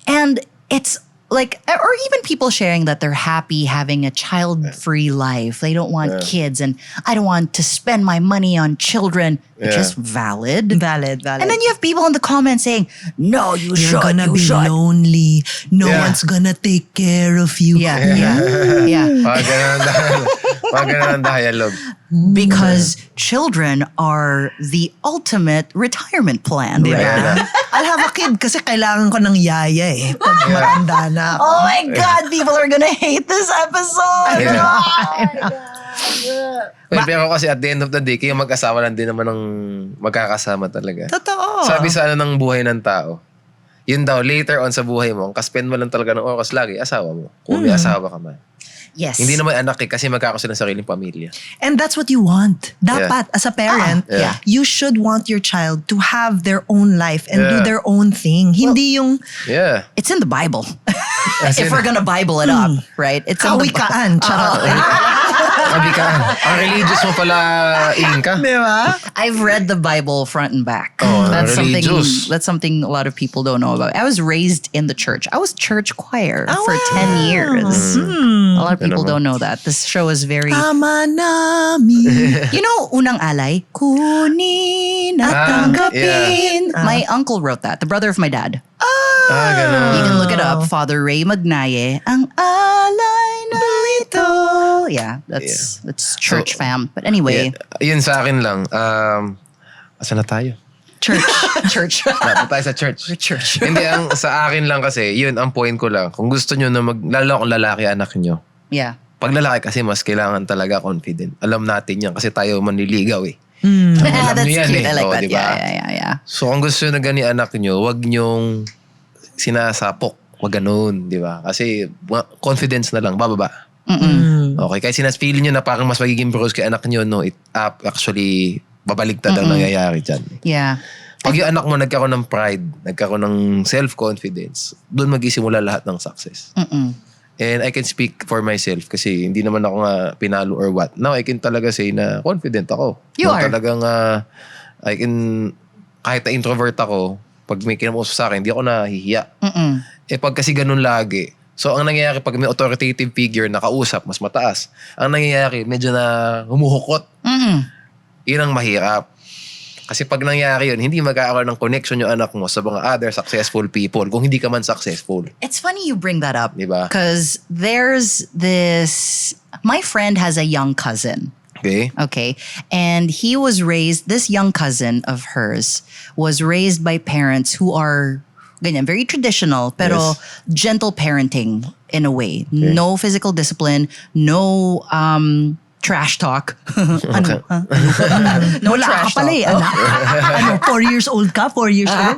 And it's like, or even people sharing that they're happy having a child-free life. They don't want kids and I don't want to spend my money on children, which
Yeah.
is valid.
Valid.
And then you have people in the comments saying, no, you
You're
should,
gonna
you
be
should.
lonely. No
Yeah.
one's gonna take care of you.
Yeah.
Pag ganun ang dialogue.
Because children are the ultimate retirement plan.
Diba?
Right?
I'll have a kid kasi kailangan ko ng yaya eh. Pag matanda na ako.
Oh my God, people are gonna hate this episode.
Well, pero kasi at the end of the day, kayo mag-asawa lang din naman ng magkakasama talaga.
Totoo.
Sabi sa ng buhay ng tao, yun daw, later on sa buhay mo, ang kaspend mo lang talaga ng oras lagi, asawa mo. Kung may asawa ka man.
Yes.
Hindi naman anak kasi magkakaroon ng sariling pamilya.
And that's what you want. Dapat, as a parent,
Yeah.
you should want your child to have their own life and do
Yeah.
their own thing. Hindi yung
Yeah.
It's in the Bible.
As
If
in,
we're gonna Bible it up, right? It's in the
kawikaan. Charot.
sabi ka, ang religious mo pala, Inka.
Diba?
I've read the Bible front and back.
Oh,
that's
religious.
something a lot of people don't know about. I was raised in the church. I was church choir for 10 years. A lot of people don't know that. This show is very
Tama namin.
You know, Unang Alay, kunin at tanggapin. My uncle wrote that, the brother of my dad.
Ganun.
You can look it up. Father Ray Magnaye, ang alay na ito. Yeah, that's church fam. But anyway,
Yun sa akin lang. Asan na tayo?
Church.
church.
Dapat tayo sa church.
Church.
Hindi, ang sa akin lang kasi, yun, ang point ko lang. Kung gusto nyo na lalo kung lalaki anak nyo,
Yeah.
pag lalaki kasi mas kailangan talaga confident. Alam natin yan kasi tayo manliligaw eh. Alam
That's
nyo yan
cute.
eh.
I like
O,
that.
diba?
Yeah.
So kung gusto nyo na gani anak nyo, wag nyong sinasapok. Wag ganun, di ba? Kasi confidence na lang, bababa. Okay, kasi feel nyo na parang mas magiging bros kay anak nyo, no? Actually, babaligtad ang nangyayari dyan.
Yeah.
Pag yung anak mo nagkaroon ng pride, nagkaroon ng self-confidence, doon magsisimula lahat ng success. And I can speak for myself kasi hindi naman ako nga pinalo or what. Now, I can talaga say na confident ako.
You are.
Talagang, I can, kahit na introvert ako, pag may kinamusap sa akin, hindi ako nahihiya. Eh pag kasi ganun lagi, So, ang nangyayari pag may authoritative figure na kausap, mas mataas, ang nangyayari, medyo na humuhukot. Yun ang mahirap. Kasi pag nangyari yun, hindi magkakaroon ng connection yung anak mo sa mga other successful people kung hindi ka man successful.
It's funny you bring that up.
Diba?
Because there's this... My friend has a young cousin. Okay. And he was raised... This young cousin of hers was raised by parents who are... Ganyan, very traditional, pero gentle parenting in a way. Okay. No physical discipline, no trash talk. Ano? No
wala
trash
ka pala
talk.
Anak. 4 years old ka? 4 years old?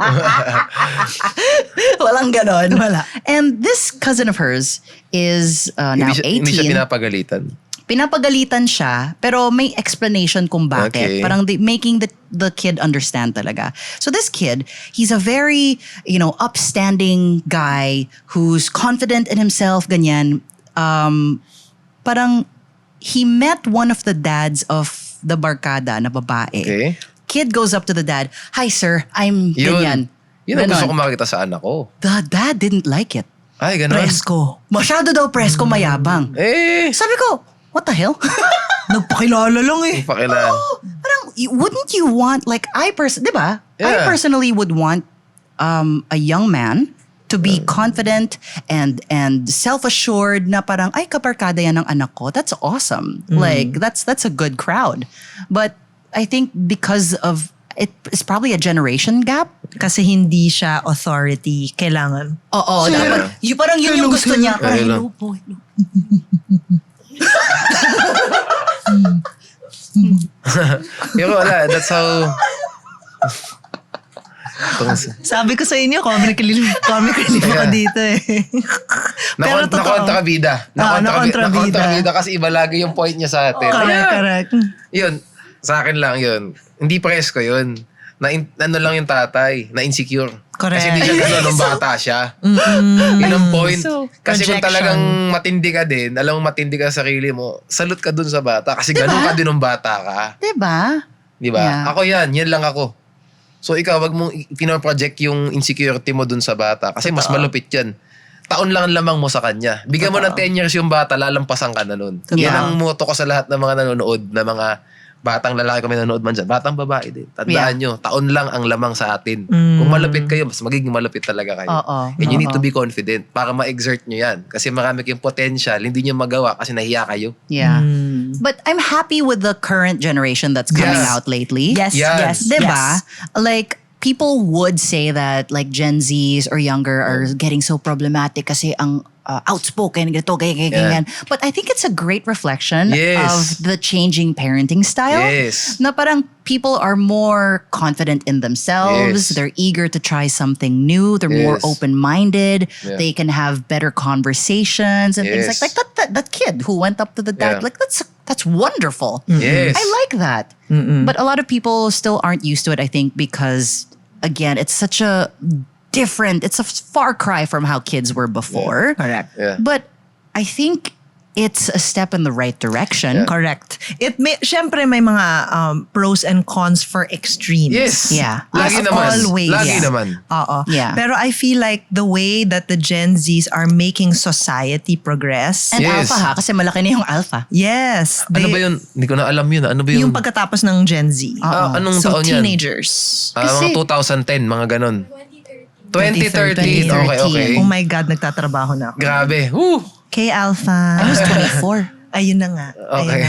Walang ganon. Wala. And this cousin of hers is now 18.
Hindi siya pinapagalitan.
Pinapagalitan siya, pero may explanation kung bakit.
Okay.
Parang making the kid understand talaga. So this kid, he's a very, upstanding guy who's confident in himself, ganyan. Parang he met one of the dads of the barkada na babae.
Okay.
Kid goes up to the dad, "Hi sir, I'm ganyan."
Yun ang gusto ko makita sa anak ko.
The dad didn't like it.
Ay, ganun.
Presko. Masyado daw presko, mayabang. Sabi ko, what the hell?
Nagpakilala lang eh.
Pakilala.
Parang, wouldn't you want, like, diba? I personally would want a young man to be confident and self-assured na parang, ay, kabarkada yan ng anak ko. That's awesome. Like, that's a good crowd. But I think because of, it's probably a generation gap.
Kasi hindi siya authority. Kailangan.
Oo, dapat. Parang yun yung gusto niya. Parang, hello po, hello.
Pero wala, that's how...
Sabi ko sa inyo, comic relief ako dito eh.
Pero totoo. Nakontrabida kasi iba lagi yung point niya sa atin.
Correct.
Yun, sa akin lang yun. Hindi presko yun. Ano lang yung tatay, na insecure.
Correct.
Kasi hindi siya gano'n nung bata siya. Yun ang point. Kasi kung talagang matindi ka din, alam mo matindi ka sa sarili mo, salute ka dun sa bata. Kasi gano'n ka din nung bata ka.
Diba?
Yeah. Ako yan lang ako. So ikaw, wag mong pinoproject yung insecurity mo dun sa bata. Kasi mas malupit yan. Taon lang ang lamang mo sa kanya. Bigyan mo ng 10 years yung bata, lalampasan ka na nun. Yan ang motto ko sa lahat ng mga nanonood, na mga batang lalaki kami nanonood man dyan. Batang babae din. Tandaan nyo, taon lang ang lamang sa atin. Kung malapit kayo, mas magiging malapit talaga kayo. And you need to be confident para ma-exert nyo yan. Kasi marami kayong potential, hindi nyo magawa kasi nahiya kayo.
Yeah. But I'm happy with the current generation that's coming out lately.
Yes.
Diba? Like, people would say that like Gen Zs or younger are getting so problematic kasi ang outspoken, ganyan. But I think it's a great reflection of the changing parenting style. Na parang people are more confident in themselves. They're eager to try something new. They're more open-minded. They can have better conversations and things like that kid who went up to the dad, like that's wonderful. I like that. But a lot of people still aren't used to it, I think, because again, it's such a it's a far cry from how kids were before.
Correct.
But I think it's a step in the right direction.
Correct. Syempre may mga pros and cons for extremes.
Yes.
Yeah.
Lagi naman.
Always.
Lagi naman.
Oo.
Yeah.
Pero I feel like the way that the Gen Zs are making society progress.
And alpha ha, kasi malaki na yung alpha.
Yes.
Ano ba yun? Hindi ko na alam yun. Ano ba yun?
Yung pagkatapos ng Gen Z.
Anong
So
taon yan?
teenagers.
Mga 2010, mga ganon. 2013. Okay.
Oh my God, nagtatrabaho na ako.
Grabe.
Kay Alpha.
I was 24.
Ayun na nga.
Okay.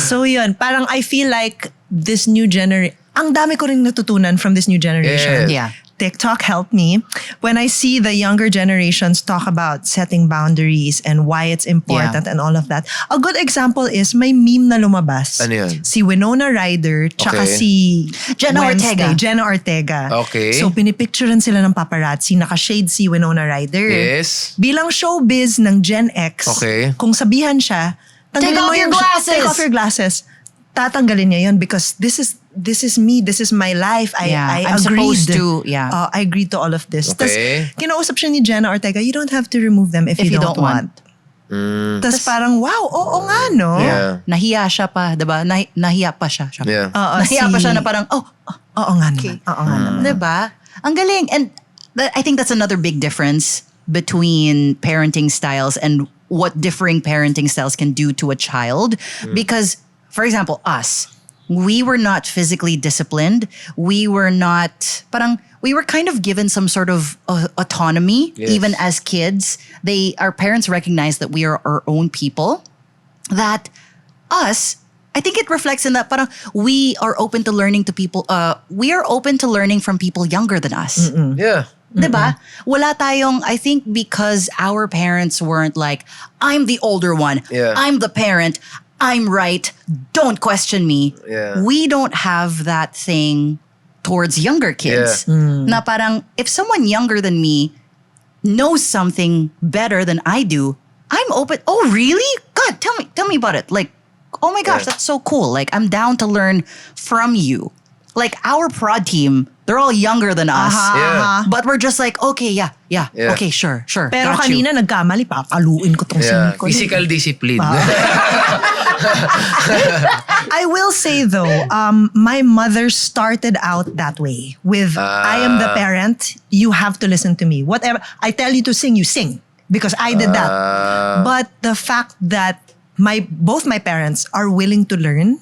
So yun, parang I feel like this new generation, ang dami ko rin natutunan from this new generation.
Yeah.
TikTok helped me. When I see the younger generations talk about setting boundaries and why it's important and all of that, a good example is may meme na lumabas.
Ano yun?
Si Winona Ryder tsaka si
Jenna
Ortega.
Okay.
So pinipicturean sila ng paparazzi, naka-shade si Winona Ryder.
Yes.
Bilang showbiz ng Gen X, kung sabihan siya,
Take off your glasses!
Take off your glasses. Tatanggalin niya yun because this is me, this is my life. I
I'm
agreed.
supposed to,
I agreed to all of this.
Okay.
Tas, kinausap siya ni Jenna Ortega, you don't have to remove them if you don't want. Tas parang, wow, oo nga, no?
Yeah.
Nahiya siya pa, diba? Nahiya pa siya.
Yeah.
Nahiya pa siya na parang,
oo nga naman. Oo nga naman.
Diba? Ang galing. And I think that's another big difference between parenting styles and what differing parenting styles can do to a child. Because, for example, us, we were not physically disciplined. We were kind of given some sort of autonomy, even as kids. Our parents recognized that we are our own people. That us, I think it reflects in that parang we are open to learning to people. We are open to learning from people younger than us.
Yeah.
Diba? Wala tayong, I think because our parents weren't like, I'm the older one.
Yeah.
I'm the parent. I'm right. Don't question me.
Yeah.
We don't have that thing towards younger kids. Na parang, if someone younger than me knows something better than I do, I'm open. Oh, really? God, tell me about it. Like, oh my gosh, that's so cool. Like, I'm down to learn from you. Like, our prod team, they're all younger than us.
Yeah.
But we're just like, okay, yeah. Okay, sure.
Pero
got you.
kanina nagkamali, papaluin ko tong
Yeah.
singit ko.
Physical discipline.
I will say though, my mother started out that way with, I am the parent, you have to listen to me. Whatever, I tell you to sing, you sing. Because I did that. But the fact that both my parents are willing to learn,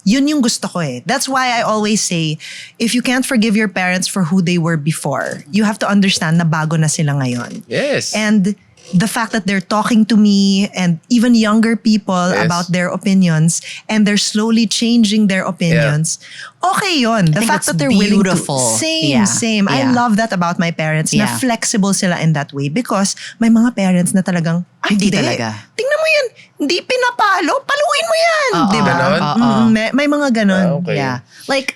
yun yung gusto ko eh. That's why I always say, if you can't forgive your parents for who they were before, you have to understand na bago na sila ngayon.
Yes.
And the fact that they're talking to me and even younger people about their opinions and they're slowly changing their opinions, okay yun. The
think
fact
that's
that they're
beautiful.
willing to, same. I
Yeah.
love that about my parents, na
Yeah.
flexible sila in that way because may mga parents na talagang,
Hindi talaga.
Tingnan mo yan, hindi pinapalo, paluin mo yan. Diba?
Ganon?
May mga ganon.
Okay.
Yeah. Like,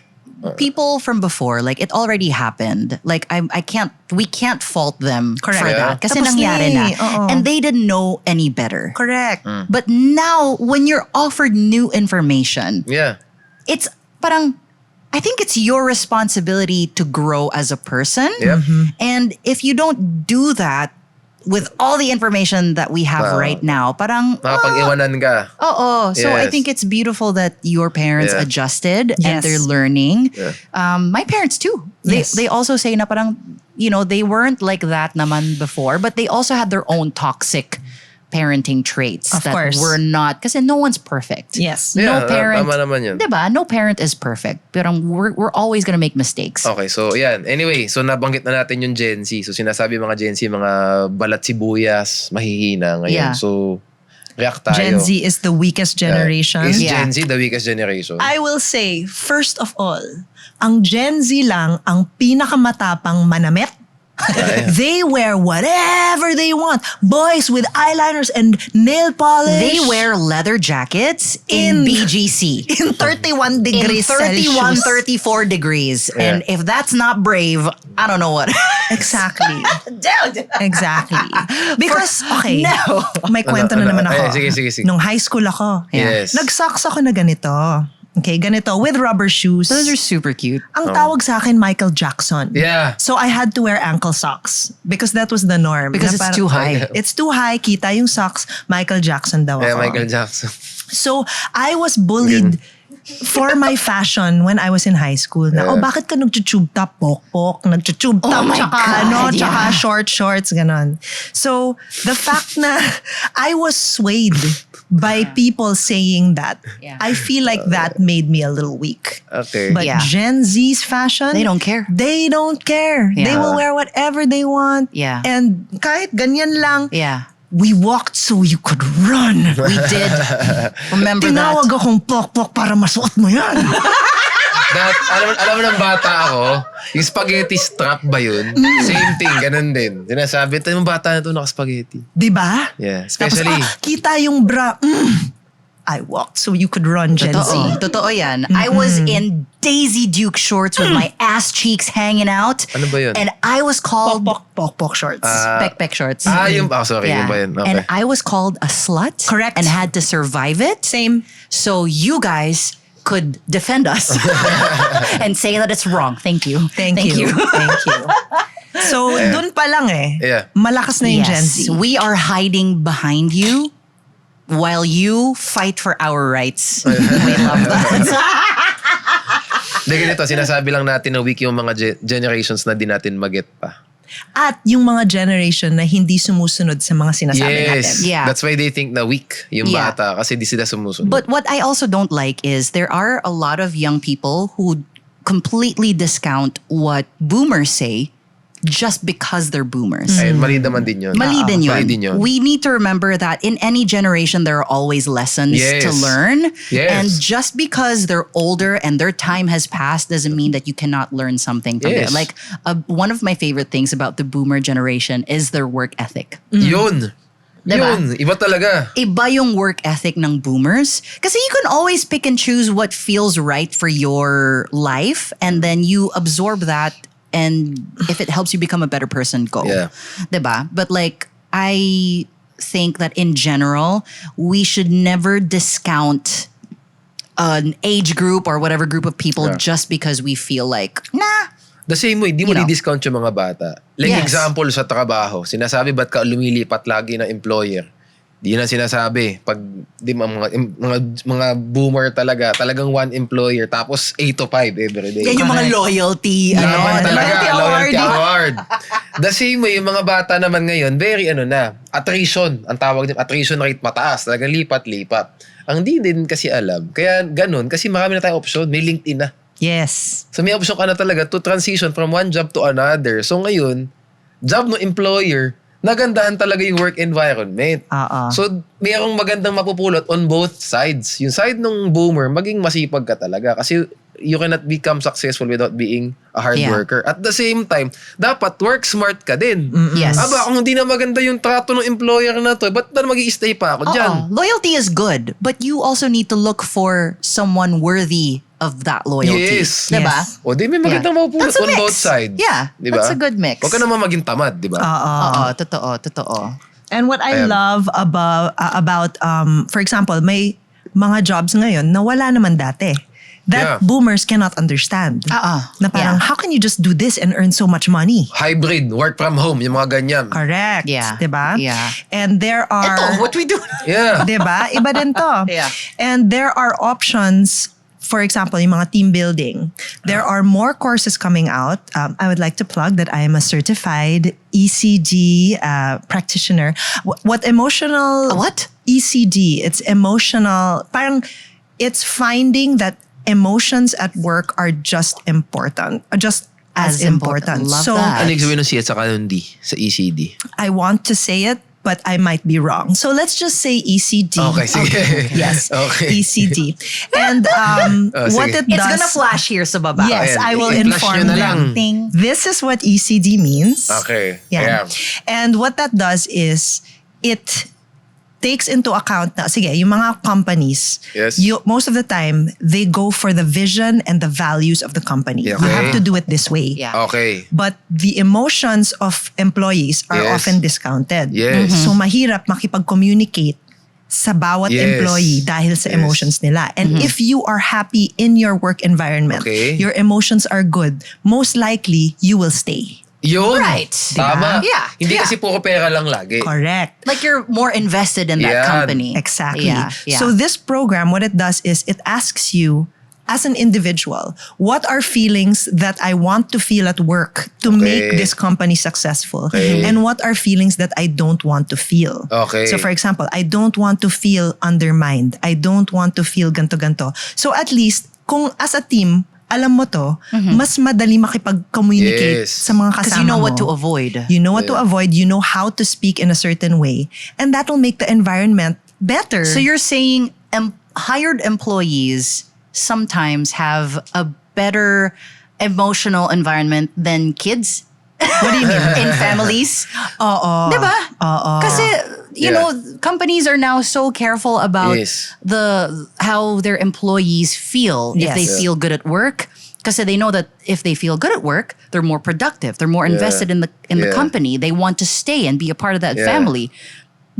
people from before, like, it already happened. Like, we can't fault them
Correct.
for
Yeah.
that. Kasi
Tapos
nangyari
na
na.
eh, oo.
And they didn't know any better.
Correct.
But now, when you're offered new information,
Yeah.
it's parang, I think it's your responsibility to grow as a person.
Yep.
And if you don't do that with all the information that we have right now, parang,
Makapag-iwanan ka.
So I
Yes.
think it's beautiful that your parents
Yeah.
adjusted
Yes.
and they're learning.
Yeah.
My parents too.
Yes.
They also say na parang, they weren't like that naman before, but they also had their own toxic parenting traits
Of
that
course.
were not, kasi no one's perfect.
Yes.
Yeah,
No parent,
tama naman yun.
diba? No parent is perfect. Pero we're always gonna make mistakes.
Okay, so yan. Anyway, so nabanggit na natin yung Gen Z. So sinasabi mga Gen Z, mga balat sibuyas, mahihina ngayon.
Yeah.
So, react tayo.
Gen Z is the weakest generation.
Is
Yeah.
Gen Z the weakest generation?
I will say, first of all, ang Gen Z lang ang pinakamatapang manamit. They wear whatever they want. Boys with eyeliners and nail polish.
They wear leather jackets in BGC.
in 31
in
degrees
31,
Celsius.
34 degrees. And if that's not brave, I don't know what.
Exactly.
Dude.
Exactly. Because, okay,
No.
may kwento na naman ako.
Ay, sige.
Nung high school ako,
Yes.
nag-socks ako na ganito. Okay, ganito, with rubber shoes.
Those are super cute.
Ang tawag sa akin, Michael Jackson.
Yeah.
So I had to wear ankle socks because that was the norm.
Because
Na
it's
parang-
too high.
It's too high, kita yung socks, Michael Jackson daw
Yeah,
ako.
Michael Jackson.
So I was bullied for my fashion when I was in high school. Na, bakit ka nag-tube top, pok-pok, nag-tube top,
my God,
tsaka short shorts, ganon. So the fact na I was swayed by people saying that,
Yeah.
I feel like that made me a little weak.
Okay.
But
Yeah.
Gen Z's fashion,
They don't care.
They don't care.
Yeah.
They will wear whatever they want.
Yeah.
And kahit ganyan lang,
Yeah.
we walked so you could run.
We did. Remember
Tinawag
that?
akong pok-pok para masuot mo yan.
Alam mo ng bata ako, yung spaghetti strap ba yun? Same thing, ganun din. Sinasabi, ito yung bata na ito naka-spaghetti.
Diba?
Yeah,
Tapos,
especially...
kita yung bra. I walked so you could run, Gen Z.
Totoo yan. I was in Daisy Duke shorts with my ass cheeks hanging out.
Ano ba yun?
And I was called...
Pok-pok shorts.
Pek shorts.
Sorry, yun ba yun? Okay.
And I was called a slut.
Correct.
And had to survive it.
Same.
So you guys could defend us and say that it's wrong. Thank you.
Thank you. Thank you. So, dun pa lang
Yeah.
malakas na yung Gen
Yes,
Z.
we are hiding behind you while you fight for our rights. We love that.
Hindi ganito, sinasabi lang natin na weak yung mga generations na di natin mag-get pa.
At yung mga generation na hindi sumusunod sa mga sinasabi natin.
Yes.
Yeah.
That's why they think na weak yung
Yeah.
bata kasi di sila sumusunod.
But what I also don't like is there are a lot of young people who completely discount what boomers say just because they're boomers.
Ayun, mali naman din yun.
Mali din yun.
Mali din yun.
We need to remember that in any generation, there are always lessons
Yes.
to learn.
Yes.
And just because they're older and their time has passed doesn't mean that you cannot learn something from
Yes.
there. Like, one of my favorite things about the boomer generation is their work ethic.
Yun.
Diba?
Yun. Iba talaga.
Iba yung work ethic ng boomers. Kasi you can always pick and choose what feels right for your life and then you absorb that and if it helps you become a better person, go.
Yeah.
Diba? But like, I think that in general, we should never discount an age group or whatever group of people
Yeah.
just because we feel like, nah.
The same way, di mo
You know.
di-discount yung mga bata. Like
Yes.
example sa trabaho, sinasabi ba't ka lumilipat lagi ng employer? Di na sinasabi. Pag di mga boomer talagang one employer tapos 8 to 5 every day.
Yan yung mga loyalty.
Laban talaga, loyalty
award.
award. The same way, yung mga bata naman ngayon, very attrition. Ang tawag din, attrition rate mataas. Talagang lipat-lipat. Ang di din kasi alam. Kaya ganun, kasi marami na tayong option. May LinkedIn na.
Yes.
So may option ka na talaga to transition from one job to another. So ngayon, job no employer, nagandahan talaga yung work environment. So mayroong magandang mapupulot on both sides. Yung side ng boomer, maging masipag ka talaga. Kasi you cannot become successful without being a hard
Yeah.
worker. At the same time, dapat work smart ka din.
Yes.
Aba, kung hindi na maganda yung trato ng employer na to, ba't na mag-i-stay pa ako dyan?
Loyalty is good, but you also need to look for someone worthy of that loyalty.
Yes.
Diba?
Yes.
O di may magandang mapupulot
That's a
on
mix.
both sides.
Yeah,
Diba?
that's a good mix.
Huwag ka naman maging tamad, di ba?
Oo, totoo.
And what I
Ayan.
love about for example, may mga jobs ngayon na wala naman dati. That
Yeah.
boomers cannot understand. Na parang,
Yeah.
how can you just do this and earn so much money?
Hybrid, work from home, yung mga ganyan.
Correct.
Yeah.
Diba?
Yeah.
And there are...
Ito, what we do.
Yeah.
Diba? Iba din to.
Yeah.
And there are options, for example, yung mga team building. There are more courses coming out. I would like to plug that I am a certified ECG practitioner. What emotional...
What?
ECG. It's emotional. Parang it's finding that emotions at work are just important. Just as important.
Love
So
that.
Ano yung sabihin ng C at saka ng D sa ECD?
I want to say it, but I might be wrong. So let's just say ECD.
Okay, sige.
Yes.
Okay.
ECD. And what
sige.
it
It's
does...
gonna flash here sa baba.
Yes,
Ayan,
I will
i-flash
inform
nyo na lang.
them. This is what ECD means.
Okay.
Yeah. And what that does is it takes into account na, sige, yung mga companies,
Yes.
most of the time, they go for the vision and the values of the company.
Yeah,
You
okay.
have to do it this way.
Yeah.
Okay.
But the emotions of employees are
Yes.
often discounted.
Yes.
So mahirap makipag-communicate sa bawat
Yes.
employee dahil sa
Yes.
emotions nila. And if you are happy in your work environment,
Okay.
your emotions are good, most likely you will stay.
Yun.
Right.
Tama.
Yeah.
Hindi
Yeah.
kasi puro pera lang lagi.
Correct.
Like you're more invested in that
Yan.
company.
Exactly.
Yeah.
So this program, what it does is it asks you as an individual, what are feelings that I want to feel at work to make this company successful?
Okay.
And what are feelings that I don't want to feel?
Okay.
So for example, I don't want to feel undermined. I don't want to feel ganto-ganto. So at least, kung as a team, alam mo to, mas madali makipag-communicate
Yes.
sa mga kasama
Because you know what
mo.
to avoid.
You know what to avoid. You know how to speak in a certain way. And that will make the environment better.
So you're saying hired employees sometimes have a better emotional environment than kids?
What do you mean?
In families?
Oo.
Diba?
Oo.
Kasi, you
Yeah.
know, companies are now so careful about
Yes.
how their employees feel if
Yes.
they feel good at work. Kasi they know that if they feel good at work, they're more productive. They're more invested in the
Yeah.
company. They want to stay and be a part of that
Yeah.
family.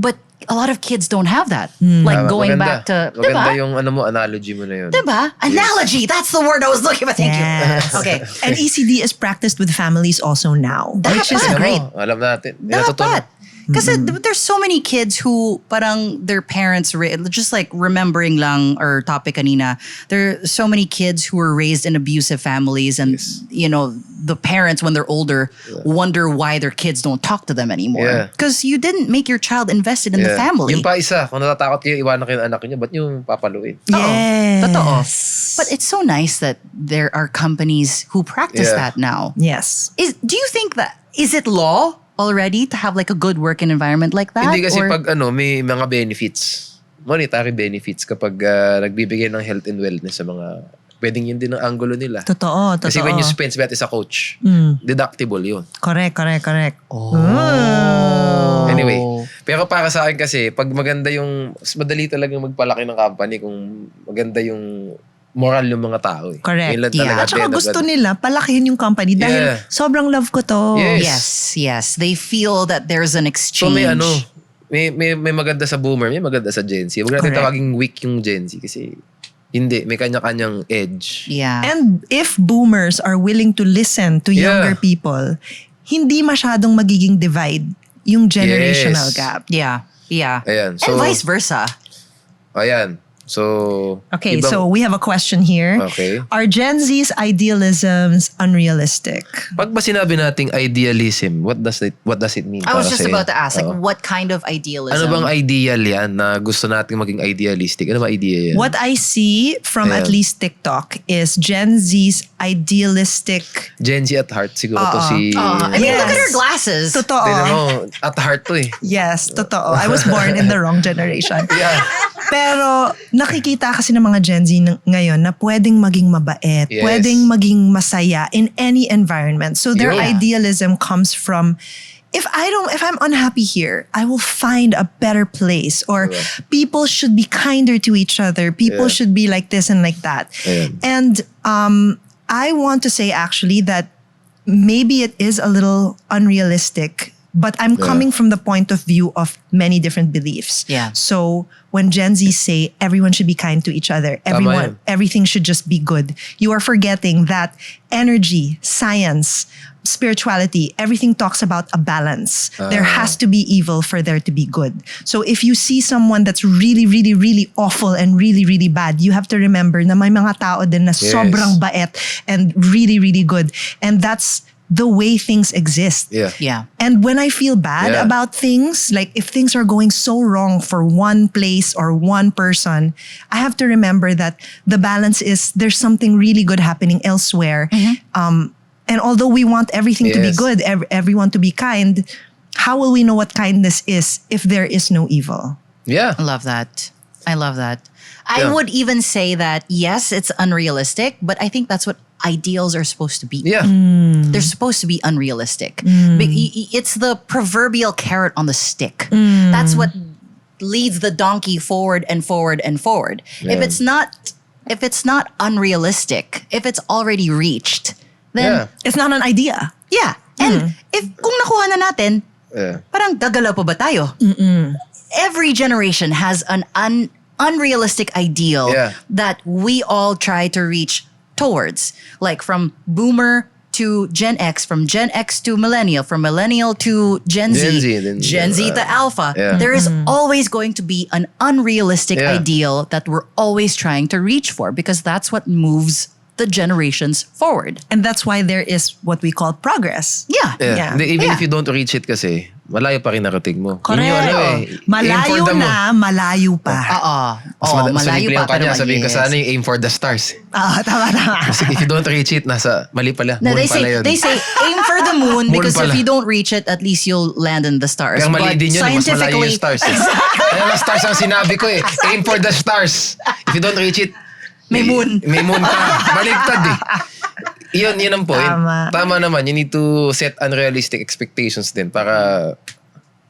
But a lot of kids don't have that. Like
Tama.
going
Maganda.
back to,
Maganda
diba?
yung analogy mo na yun.
Diba? Analogy. That's the word I was looking for. Thank
Yes.
you. Okay.
And ECD is practiced with families also now. Which is
Dapat.
great.
Alam natin.
Dapat. Kasi there's so many kids who parang their parents, just like remembering lang our topic kanina, there are so many kids who were raised in abusive families and, you know, the parents when they're older wonder why their kids don't talk to them anymore. Because you didn't make your child invested in the family.
Yung pa isa, kung natatakot kayo, iwanan kayo ng anak niyo, ba't yung papaluin?
Yes.
Totoo. But it's so nice that there are companies who practice that now.
Yes.
Do you think that, is it law already to have like a good working environment like that?
Hindi kasi
or?
pag may mga benefits, monetary benefits kapag nagbibigay ng health and wellness sa mga, pwedeng yun din ang angulo nila.
Totoo.
Kasi when you spend bet as a coach, deductible yun.
Correct.
Anyway, pero para sa akin kasi, pag maganda yung, mas madali talagang magpalaki ng company kung maganda yung moral ng mga tao.
Correct.
Yun lang talaga.
At saka gusto nila palakihin yung company dahil sobrang love ko to.
Yes. They feel that there's an exchange.
So may maganda sa boomer, may maganda sa Gen Z. Huwag natin tawaging weak yung Gen Z kasi hindi, may kanya-kanyang edge.
Yeah.
And if boomers are willing to listen to younger people, hindi masyadong magiging divide yung generational gap.
Yeah.
Ayan. So,
and vice versa.
Ayan. So,
okay, so we have a question here.
Okay.
Are Gen Z's idealisms unrealistic?
Pag ba sinabi nating idealism, what does it mean?
I was just about to ask, like,
Oo.
what kind of idealism?
Ano bang ideal yan na gusto nating maging idealistic? Ano ba idea yan?
What I see from at least TikTok is Gen Z's idealistic.
Gen Z at heart siguro to si...
I mean, look at her glasses.
Totoo.
Tignan mo, at heart to eh.
Yes, totoo. I was born in the wrong generation. Pero nakikita kasi ng mga Gen Z ngayon na pwedeng maging mabait, pwedeng maging masaya in any environment. So their idealism comes from, if I'm unhappy here, I will find a better place. Or people should be kinder to each other. People should be like this and like that. And I want to say actually that maybe it is a little unrealistic, but I'm coming from the point of view of many different beliefs.
Yeah.
So when Gen Z say everyone should be kind to each other, everything should just be good, you are forgetting that energy, science, spirituality, everything talks about a balance. There has to be evil for there to be good. So if you see someone that's really, really, really awful and really, really bad, you have to remember na may mga tao din na sobrang bait and really, really good. And that's the way things exist.
Yeah.
And when I feel bad about things, like if things are going so wrong for one place or one person, I have to remember that the balance is there's something really good happening elsewhere. And although we want everything to be good, everyone to be kind, how will we know what kindness is if there is no evil?
Yeah.
I love that. I would even say that, yes, it's unrealistic, but I think that's what ideals are supposed to be.
Yeah.
They're supposed to be unrealistic. It's the proverbial carrot on the stick. That's what leads the donkey forward and forward and forward.
Yeah.
If it's not unrealistic, if it's already reached, then
it's not an idea.
Yeah. And if kung nakuha na natin, parang gagalaw pa ba tayo? Every generation has an unrealistic ideal that we all try to reach towards. Like from boomer to Gen X, from Gen X to millennial, from millennial to Gen Z, Gen Z to alpha. There is always going to be an unrealistic ideal that we're always trying to reach for because that's what moves the generations forward.
And that's why there is what we call progress.
Yeah.
Even if you don't reach it kasi, malayo pa rin narating mo.
Correct.
Malayo
na, malayo pa.
Mas
malayo pa.
Pero sabihin ko sana yung aim for the stars.
Tama.
Kasi if you don't reach it, mali pala.
No,
Moon pala yun.
they say aim for the moon because
Moon pala.
if you don't reach it, at least you'll land in the stars.
Kaya mali
But
din yun, mas malayo
scientifically,
yung stars. Kaya mas stars ang sinabi ko eh. Aim for the stars. If you don't reach it,
may moon.
May moon ka. Baliktad eh. Yun ang point. Tama naman. You need to set unrealistic expectations din para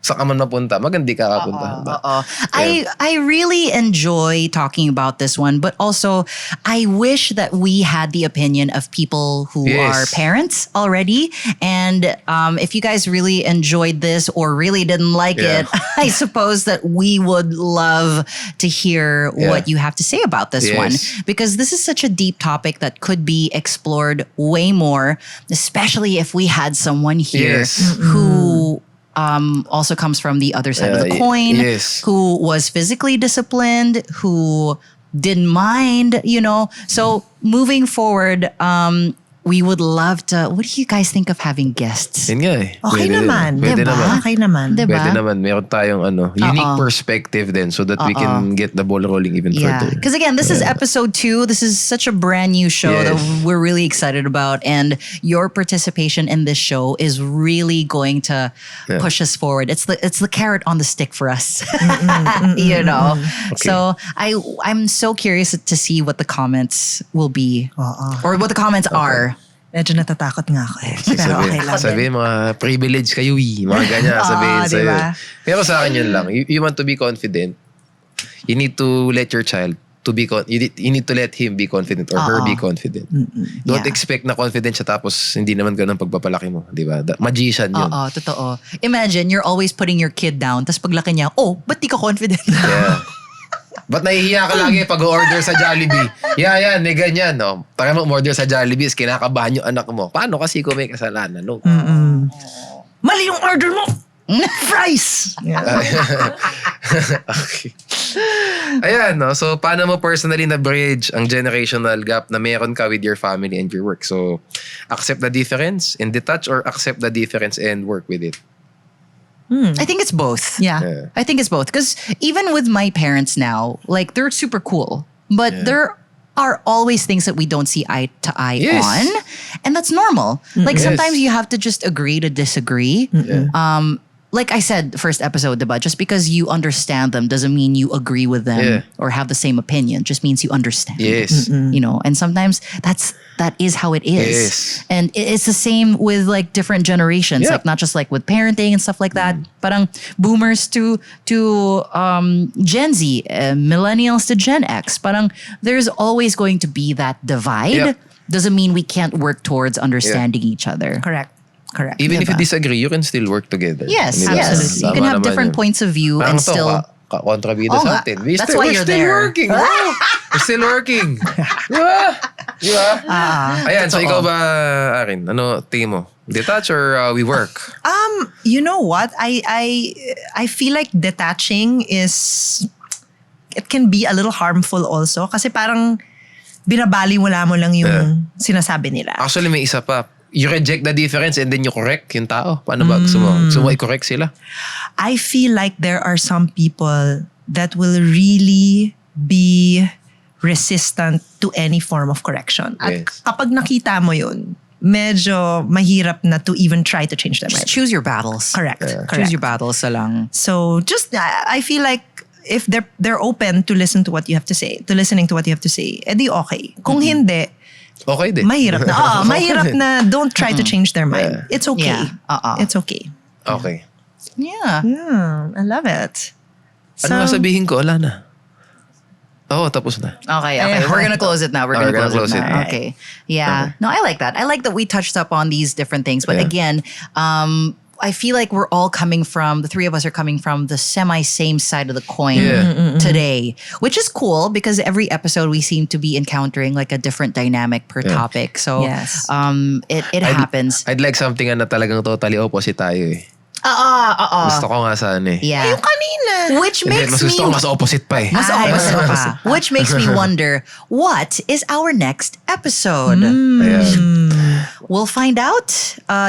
sa ka man mapunta, magandi ka kapuntahan ba?
I really enjoy talking about this one, but also I wish that we had the opinion of people who are parents already. And if you guys really enjoyed this or really didn't like it, I suppose that we would love to hear what you have to say about this one. Because this is such a deep topic that could be explored way more, especially if we had someone here who also comes from the other side of the coin,
yes.
who was physically disciplined, who didn't mind, So moving forward, we would love to, what do you guys think of having guests?
Yun nga eh.
Okay naman.
Pwede
Diba?
naman.
Okay naman.
Diba?
Pwede naman. Meron tayong unique perspective din so that we can get the ball rolling even
Yeah,
further.
because again, this is episode 2. This is such a brand new show that we're really excited about, and your participation in this show is really going to push us forward. It's the carrot on the stick for us,
Okay.
So I'm so curious to see what the comments will be, or what the comments are.
Medyo natatakot nga ako eh. Pero okay lang.
Sabihin, mga privilege kayo mga ganyan, sabihin sa'yo.
diba?
Pero sa akin yun lang, you want to be confident, you need to let your child to be you need to let him be confident or her be confident. Don't expect na confident siya tapos hindi naman ganun pagpapalaki mo, di ba? Magician yun.
Totoo. Imagine you're always putting your kid down, tapos paglaki niya, ba't di ka confident?
Yeah. Ba't nahihiya ka lagi pag-order sa Jollibee? Yan, may ganyan, no? Taka mo order sa Jollibee, kinakabahan yung anak mo. Paano kasi kung may kasalanan, no?
Mali yung order mo! Fries!
Okay. Ayan, no? So, paano mo personally na-bridge ang generational gap na meron ka with your family and your work? So, accept the difference and detach, or accept the difference and work with it?
I think it's both.
Yeah.
I think it's both. Because even with my parents now, like, they're super cool. But there are always things that we don't see eye to eye on. And that's normal. Like, sometimes you have to just agree to disagree. Like I said, first episode, diba? Just because you understand them doesn't mean you agree with them or have the same opinion. Just means you understand.
Yes.
And sometimes that is how it is.
Yes.
And it's the same with like different generations, like not just like with parenting and stuff like that. Parang boomers to Gen Z, millennials to Gen X. Parang there's always going to be that divide. Doesn't mean we can't work towards understanding each other.
Correct.
Even if you
Diba?
disagree, you can still work together.
Yes,
Diba?
yes. You
Tama
can have
naman
different
yun.
points of view
Parang
and
to,
still...
kontrabida
Oo
sa
nga.
atin.
That's why you're there.
Working. We're still working. Diba? Ayan, so ikaw ba, Aryn? Ano tingin mo? Detach or we work?
You know what? I feel like detaching it can be a little harmful also. Kasi parang binabaliwala mo lang yung sinasabi nila.
Actually, may isa pa. You reject the difference and then you correct yung tao. Paano ba? Gusto mo i-correct sila?
I feel like there are some people that will really be resistant to any form of correction. At kapag nakita mo yun, medyo mahirap na to even try to change them.
Just choose your battles.
Correct.
Choose your battles lang.
So just, I feel like if they're open to listening to what you have to say, edi okay. Kung hindi,
okay din.
mahirap na. Mahirap na don't try to change their mind. It's okay.
Yeah.
It's okay.
Okay.
Yeah.
I love it.
Ano nga sabihin ko? Wala na. Tapos na.
Okay. We're gonna close it now. We're gonna close it now.
Right.
Okay. Yeah.
Okay.
No, I like that. I like that we touched up on these different things. But again, I feel like we're all the three of us are coming from the same side of the coin today, which is cool because every episode we seem to be encountering like a different dynamic per topic. So it happens.
I'd like something na talagang totally opposite tayo eh. Gusto ko nga sana eh.
Yeah.
Yung kanina.
Which
Hindi,
makes
mas gusto ko mas opposite pa eh.
Mas opposite pa. Which makes me wonder, what is our next episode?
Ayan.
We'll find out.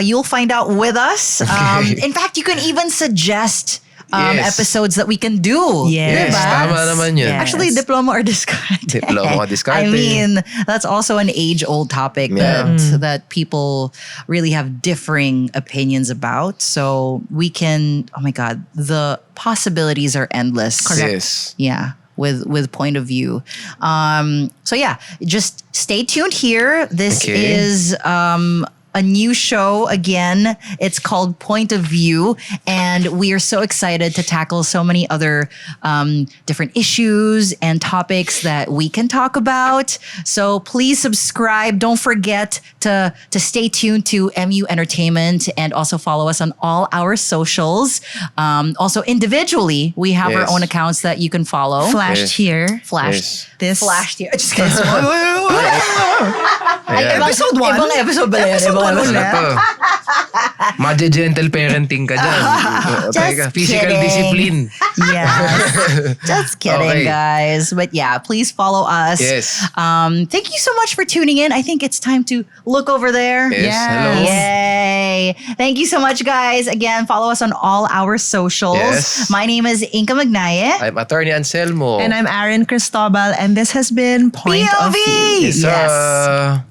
You'll find out with us. In fact, you can even suggest episodes that we can do.
Yes,
Diba?
tama naman yun.
Actually, diploma or discarte.
Diploma or discarte.
I mean, that's also an age-old topic that people really have differing opinions about. So we can, oh my God, the possibilities are endless.
Yes.
Yeah. With point of view. So yeah, just stay tuned here. This is a new show again. It's called Point of View, and we are so excited to tackle so many other different issues and topics that we can talk about. So please subscribe. Don't forget to stay tuned to MU Entertainment and also follow us on all our socials. Also individually, we have our own accounts that you can follow.
Flashed here.
Flashed
this
Flashed here. Just kidding.
Ayan.
episode 1.
Ibang episode ba yan?
Episode
Ibang
one
episode.
ulit.
Ano to? Maje-gentle parenting ka dyan. Okay ka.
Just
Physical
kidding.
discipline.
Yes.
Just kidding,
Okay.
guys. But yeah, please follow us.
Yes.
Thank you so much for tuning in. I think it's time to look over there.
Yes.
Yes.
Hello.
Yay. Thank you so much, guys. Again, follow us on all our socials.
Yes.
My name is Inka Magnaye.
I'm Attorney Anselmo.
And I'm Aryn Cristobal, and this has been Point of
POV.
View.
Yes.